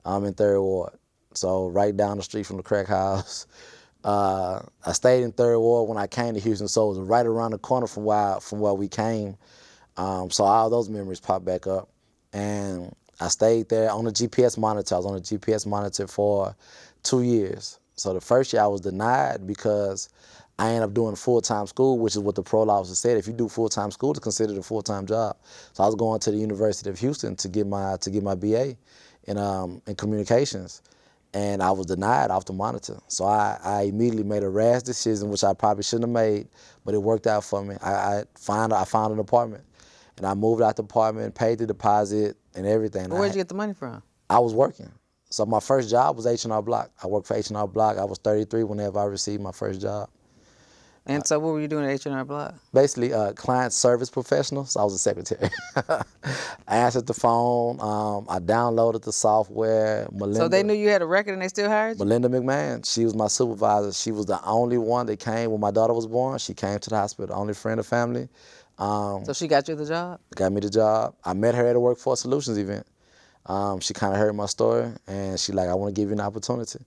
I'm in 3rd Ward, so right down the street from the crack house. I stayed in 3rd Ward when I came to Houston, so it was right around the corner from where we came. So all those memories popped back up. And I stayed there on the GPS monitor. I was on the GPS monitor for 2 years. So the first year I was denied because I ended up doing full-time school, which is what the parole officer said. If you do full-time school, it's considered a full-time job. So I was going to the University of Houston to get my BA in communications, and I was denied off the monitor. So I immediately made a rash decision, which I probably shouldn't have made, but it worked out for me. I found an apartment, and I moved out the apartment, paid the deposit, and everything. Where'd you get the money from? I was working. So my first job was H&R Block. I worked for H&R Block. I was 33 whenever I received my first job. And so what were you doing at H&R Block? Basically, client service professional, so I was a secretary. I answered the phone. I downloaded the software. Melinda, so they knew you had a record and they still hired you? Melinda McMahon, she was my supervisor. She was the only one that came when my daughter was born. She came to the hospital, only friend of family. So she got you the job? Got me the job. I met her at a Workforce Solutions event. She kind of heard my story, and she like, I want to give you an opportunity.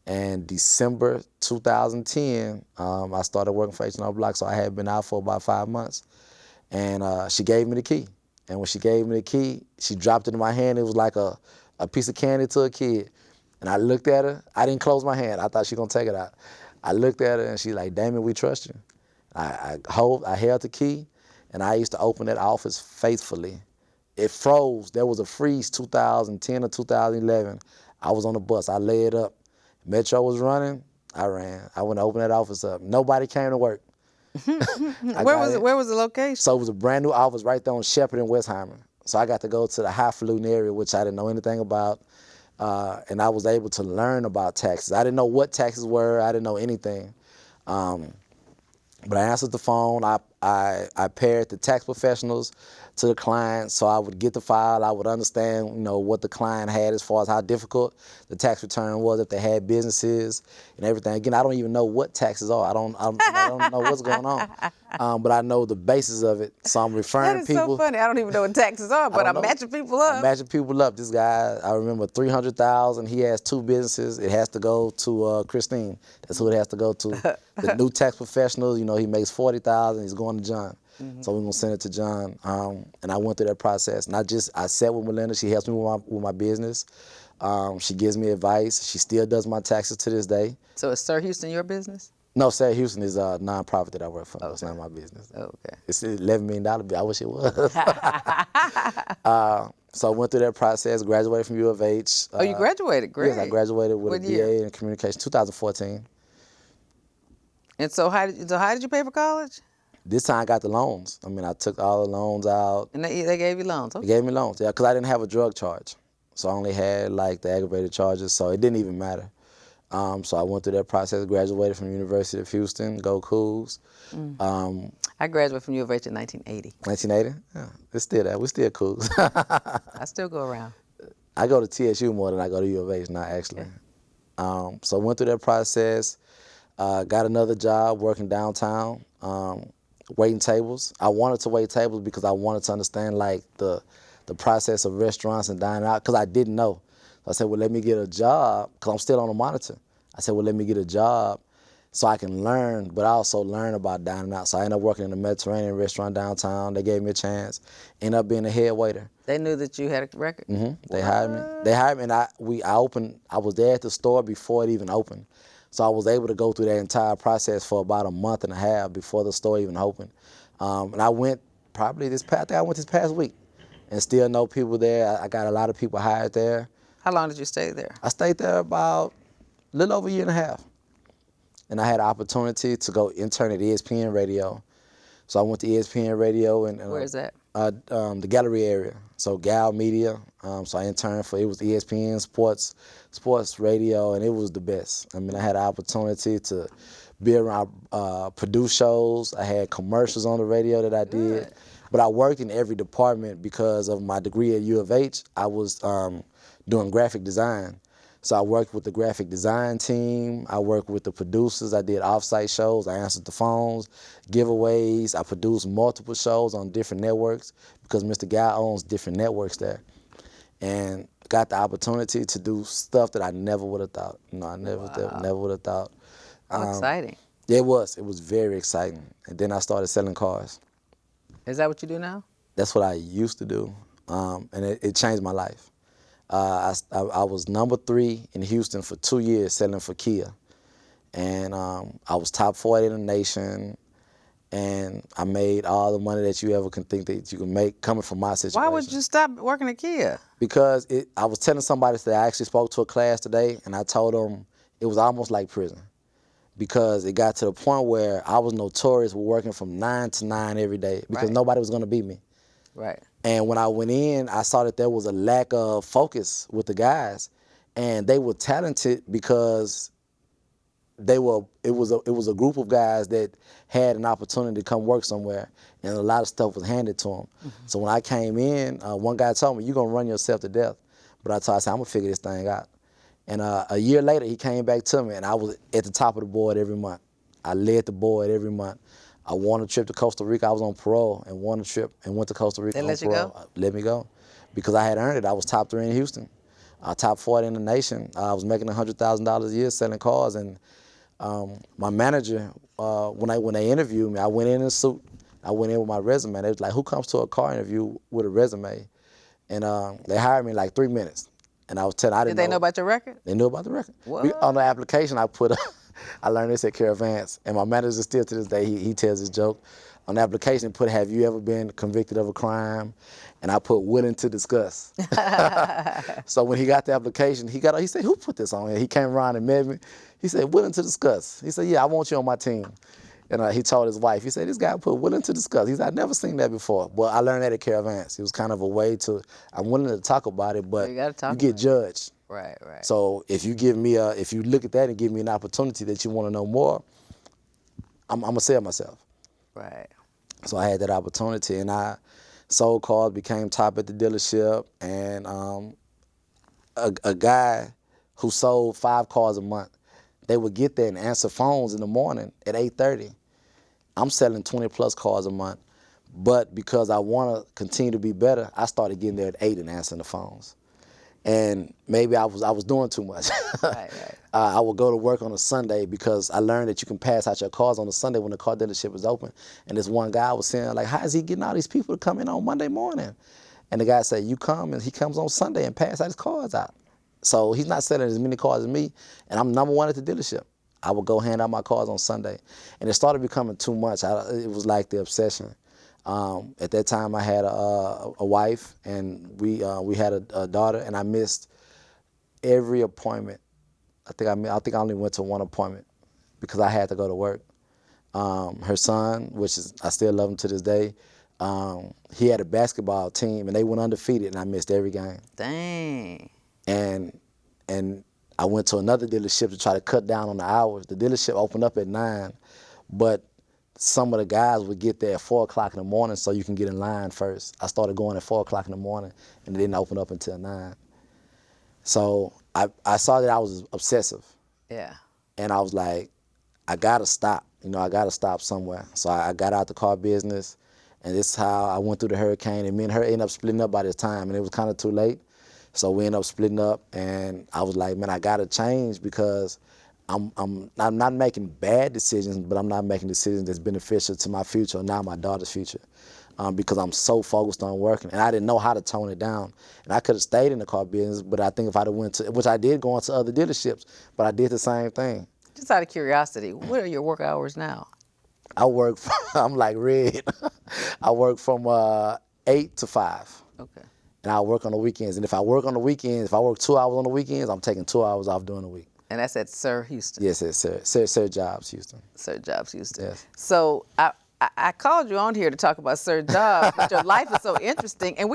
And December 2010, I started working for H&R Block, so I had been out for about 5 months. And she gave me the key. And when she gave me the key, she dropped it in my hand. It was like a piece of candy to a kid. And I looked at her. I didn't close my hand. I thought she was going to take it out. I looked at her, and she's like, Damion, we trust you. I held the key, and I used to open that office faithfully. It froze. There was a freeze 2010 or 2011. I was on the bus. I laid up. Metro was running, I ran. I went to open that office up. Nobody came to work. Where was the location? So it was a brand new office right there on Shepherd and Westheimer. So I got to go to the highfalutin area, which I didn't know anything about. And I was able to learn about taxes. I didn't know what taxes were. I didn't know anything. But I answered the phone. I paired the tax professionals to the client, so I would get the file. I would understand, what the client had as far as how difficult the tax return was, if they had businesses and everything. Again, I don't even know what taxes are. I don't know what's going on. But I know the basis of it, so I'm referring people. That is so funny. I don't even know what taxes are, but I'm matching people up. I'm matching people up. This guy, I remember $300,000. He has 2 businesses. It has to go to Christine. That's who it has to go to. The new tax professional, he makes $40,000. He's going to John. Mm-hmm. So we're gonna send it to John. And I went through that process. And I sat with Melinda. She helps me with my business. She gives me advice. She still does my taxes to this day. So is Sir Houston your business? No, Sir Houston is a nonprofit that I work for. Okay. It's not my business. Okay. It's an $11 million. I wish it was. So I went through that process, graduated from U of H. Oh, you graduated? Great. Yes, I graduated with what a year? BA in communication, 2014. And so how did you pay for college? This time I got the loans. I took all the loans out. And they gave you loans? Okay. They gave me loans, yeah, because I didn't have a drug charge. So I only had the aggravated charges, so it didn't even matter. So I went through that process, graduated from University of Houston, go Cougs. I graduated from U of H in 1980. 1980? Yeah, it's still that. We're still Cougs. I still go around. I go to TSU more than I go to U of H now, actually. Okay. So I went through that process, got another job working downtown, waiting tables. I wanted to wait tables because I wanted to understand the process of restaurants and dining out, because I didn't know. So I said, well, let me get a job, because I'm still on the monitor. I said, well, let me get a job so I can learn, but also learn about dining out. So I ended up working in a Mediterranean restaurant downtown. They gave me a chance. Ended up being a head waiter. They knew that you had a record? Mm-hmm. They hired me. They hired me, and I was there at the store before it even opened. So I was able to go through that entire process for about a month and a half before the store even opened. And I went this past week, and still know people there. I got a lot of people hired there. How long did you stay there? I stayed there about a little over a year and a half. And I had an opportunity to go intern at ESPN Radio. So I went to ESPN Radio. And where is that? The gallery area, so Gal Media. So I interned for, it was ESPN, sports radio, and it was the best. I mean, I had the opportunity to be around, produce shows. I had commercials on the radio that I did. Good. But I worked in every department because of my degree at U of H. I was doing graphic design. So I worked with the graphic design team. I worked with the producers. I did off-site shows. I answered the phones, giveaways. I produced multiple shows on different networks because Mr. Guy owns different networks there. And got the opportunity to do stuff that I never would have thought. You know, I never would have thought. How exciting. Yeah, it was. It was very exciting. And then I started selling cars. Is that what you do now? That's what I used to do. And it changed my life. I was number 3 in Houston for 2 years selling for Kia. And I was top 40 in the nation. And I made all the money that you ever can think that you can make coming from my situation. Why would you stop working at Kia? Because I was telling somebody today, I actually spoke to a class today, and I told them it was almost like prison. Because it got to the point where I was notorious for working from 9 to 9 every day because nobody was going to beat me. Right. And when I went in, I saw that there was a lack of focus with the guys, and they were talented because it was a group of guys that had an opportunity to come work somewhere, and a lot of stuff was handed to them. Mm-hmm. So when I came in, one guy told me, "You're gonna run yourself to death," but I said, "I'm gonna figure this thing out." And a year later, he came back to me, and I was at the top of the board every month. I led the board every month. I won a trip to Costa Rica. I was on parole and won a trip and went to Costa Rica. They let you go? Let me go, because I had earned it. I was top 3 in Houston, top 40 in the nation. I was making $100,000 a year selling cars, and my manager, when they interviewed me, I went in a suit. I went in with my resume. They was like, "Who comes to a car interview with a resume?" And they hired me in like 3 minutes. And I was telling, Did they know about your record? They knew about the record. What? On the application, I put, I learned this at Caravans, and my manager still to this day, he tells this joke. On the application, put, "Have you ever been convicted of a crime?" And I put, "Willing to discuss." So when he got the application, he said, "Who put this on here?" He came around and met me. He said, "Willing to discuss." He said, "Yeah, I want you on my team." And he told his wife, he said, "This guy put willing to discuss." He said, "I've never seen that before." Well, I learned that at Caravans. It was kind of a way to, I'm willing to talk about it, but you get judged. Right. So if you look at that and give me an opportunity that you want to know more, I'm gonna sell myself. Right. So I had that opportunity, and I sold cars, became top at the dealership, and a guy who sold 5 cars a month, they would get there and answer phones in the morning at 8:30. I'm selling 20 plus cars a month, but because I want to continue to be better, I started getting there at 8 and answering the phones. And maybe I was doing too much. Right. I would go to work on a Sunday because I learned that you can pass out your cars on a Sunday when the car dealership is open. And this one guy was saying, like, "How is he getting all these people to come in on Monday morning?" And the guy said, "You come," and he comes on Sunday and pass out his cars out. So he's not selling as many cars as me, and I'm number 1 at the dealership. I would go hand out my cars on Sunday. And it started becoming too much. It was like the obsession. At that time, I had a wife, and we had a daughter, and I missed every appointment. I think I only went to 1 appointment because I had to go to work. Her son, I still love him to this day, he had a basketball team, and they went undefeated, and I missed every game. Dang. And I went to another dealership to try to cut down on the hours. The dealership opened up at 9, but some of the guys would get there at 4 o'clock in the morning so you can get in line first. I started going at 4 o'clock in the morning, and it didn't open up until 9. So I saw that I was obsessive. Yeah. And I was like, I gotta stop. I gotta stop somewhere. So I got out the car business, and this is how I went through the hurricane. And me and her ended up splitting up by this time, and it was kind of too late. So we ended up splitting up, and I was like, man, I gotta change because I'm not making bad decisions, but I'm not making decisions that's beneficial to my future, now my daughter's future, because I'm so focused on working, and I didn't know how to tone it down. And I could have stayed in the car business, but I think if I'd have went to, which I did go into other dealerships, but I did the same thing. Just out of curiosity, what are your work hours now? I work, I'm like Red. I work from 8 to 5. Okay. And I work on the weekends. And if I work on the weekends, if I work 2 hours on the weekends, I'm taking 2 hours off during the week. And that's at SER Houston? Yes, it's SERJobs Houston. SERJobs Houston. Yes. So I I called you on here to talk about SERJobs, but your life is so interesting, and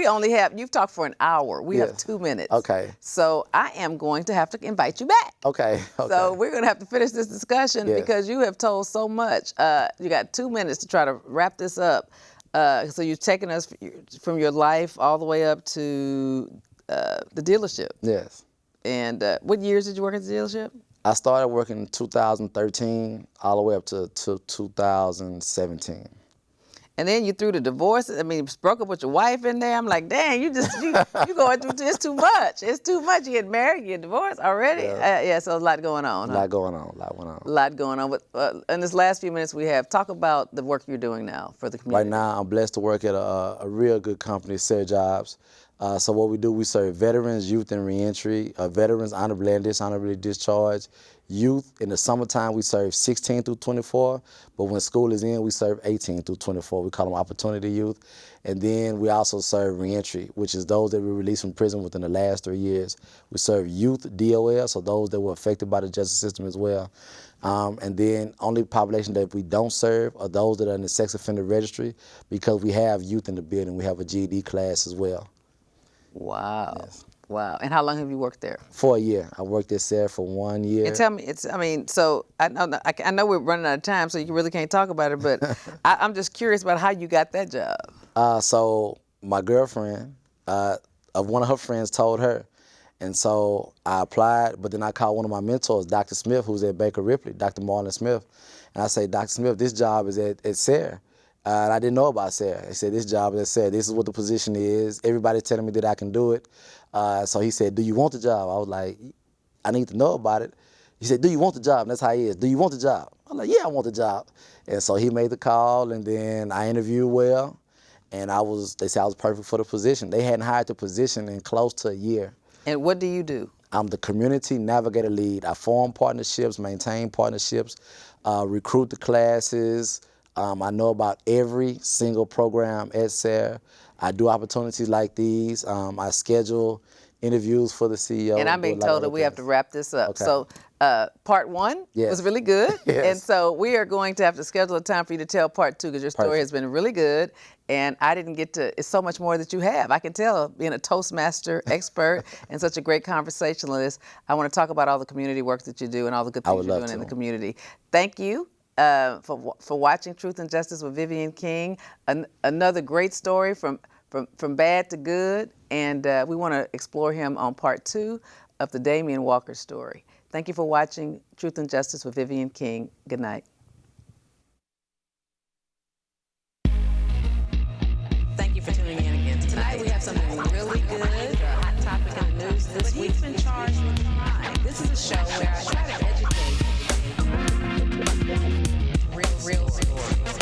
you've talked for an hour. We have 2 minutes. Okay. So I am going to have to invite you back. Okay. So we're going to have to finish this discussion because you have told so much. You got 2 minutes to try to wrap this up. So you've taken us from your life all the way up to the dealership. Yes. And what years did you work at the dealership? I started working in 2013 all the way up to 2017. And then you threw the divorce. I mean, broke up with your wife in there. I'm like, dang, you going through this too much. It's too much. You get married, you get divorced already. So a lot going on. A lot going on. A lot going on. But in this last few minutes we have, talk about the work you're doing now for the community. Right now, I'm blessed to work at a real good company, SERJobs. So what we do, we serve veterans, youth, and reentry. Veterans honorably and dishonorably discharged. Youth, in the summertime, we serve 16 through 24, but when school is in, we serve 18 through 24. We call them opportunity youth. And then we also serve reentry, which is those that we released from prison within the last 3 years. We serve youth DOL, so those that were affected by the justice system as well. And then only population that we don't serve are those that are in the sex offender registry, because we have youth in the building. We have a GED class as well. Wow. Yes. Wow. And how long have you worked there? For a year. I worked there, Sarah, for 1 year. And tell me, so I know we're running out of time, so you really can't talk about it, but I'm just curious about how you got that job. So my girlfriend, one of her friends told her. And so I applied, but then I called one of my mentors, Dr. Smith, who's at Baker Ripley, Dr. Marlon Smith. And I say, Dr. Smith, this job is at Sarah. And I didn't know about Sarah. He said, this job is at Sarah. This is what the position is. Everybody's telling me that I can do it. So he said, do you want the job? I was like, I need to know about it. He said, do you want the job? And that's how he is. Do you want the job? I'm like, yeah, I want the job. And so he made the call, and then I interviewed well. And they said I was perfect for the position. They hadn't hired the position in close to a year. And what do you do? I'm the community navigator lead. I form partnerships, maintain partnerships, recruit the classes. I know about every single program at SER. I do opportunities like these. I schedule interviews for the CEO. And I'm being told that we have to wrap this up. Okay. So part one was really good. Yes. And so we are going to have to schedule a time for you to tell part two, because your story has been really good. And I didn't get to, it's so much more that you have. I can tell, being a Toastmaster expert and such a great conversationalist, I want to talk about all the community work that you do and all the good things you're doing in the community. Thank you. For watching Truth and Justice with Vivian King. Another great story from bad to good, and we want to explore him on part two of the Damion Walker story. Thank you for watching Truth and Justice with Vivian King. Good night. Thank you for tuning in again. Tonight we have something really good, a hot topic in the news this week. Been charged with crime. This is a show where I try to educate real stories.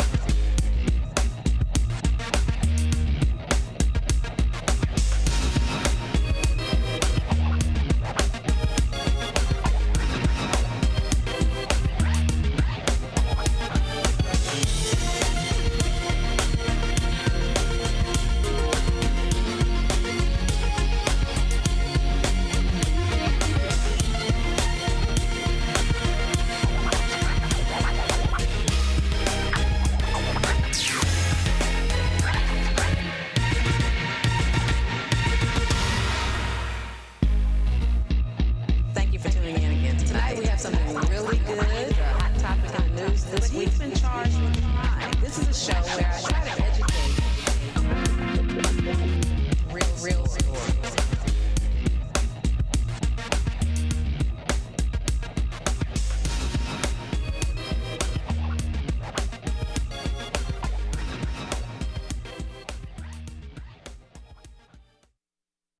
This is a show where I try to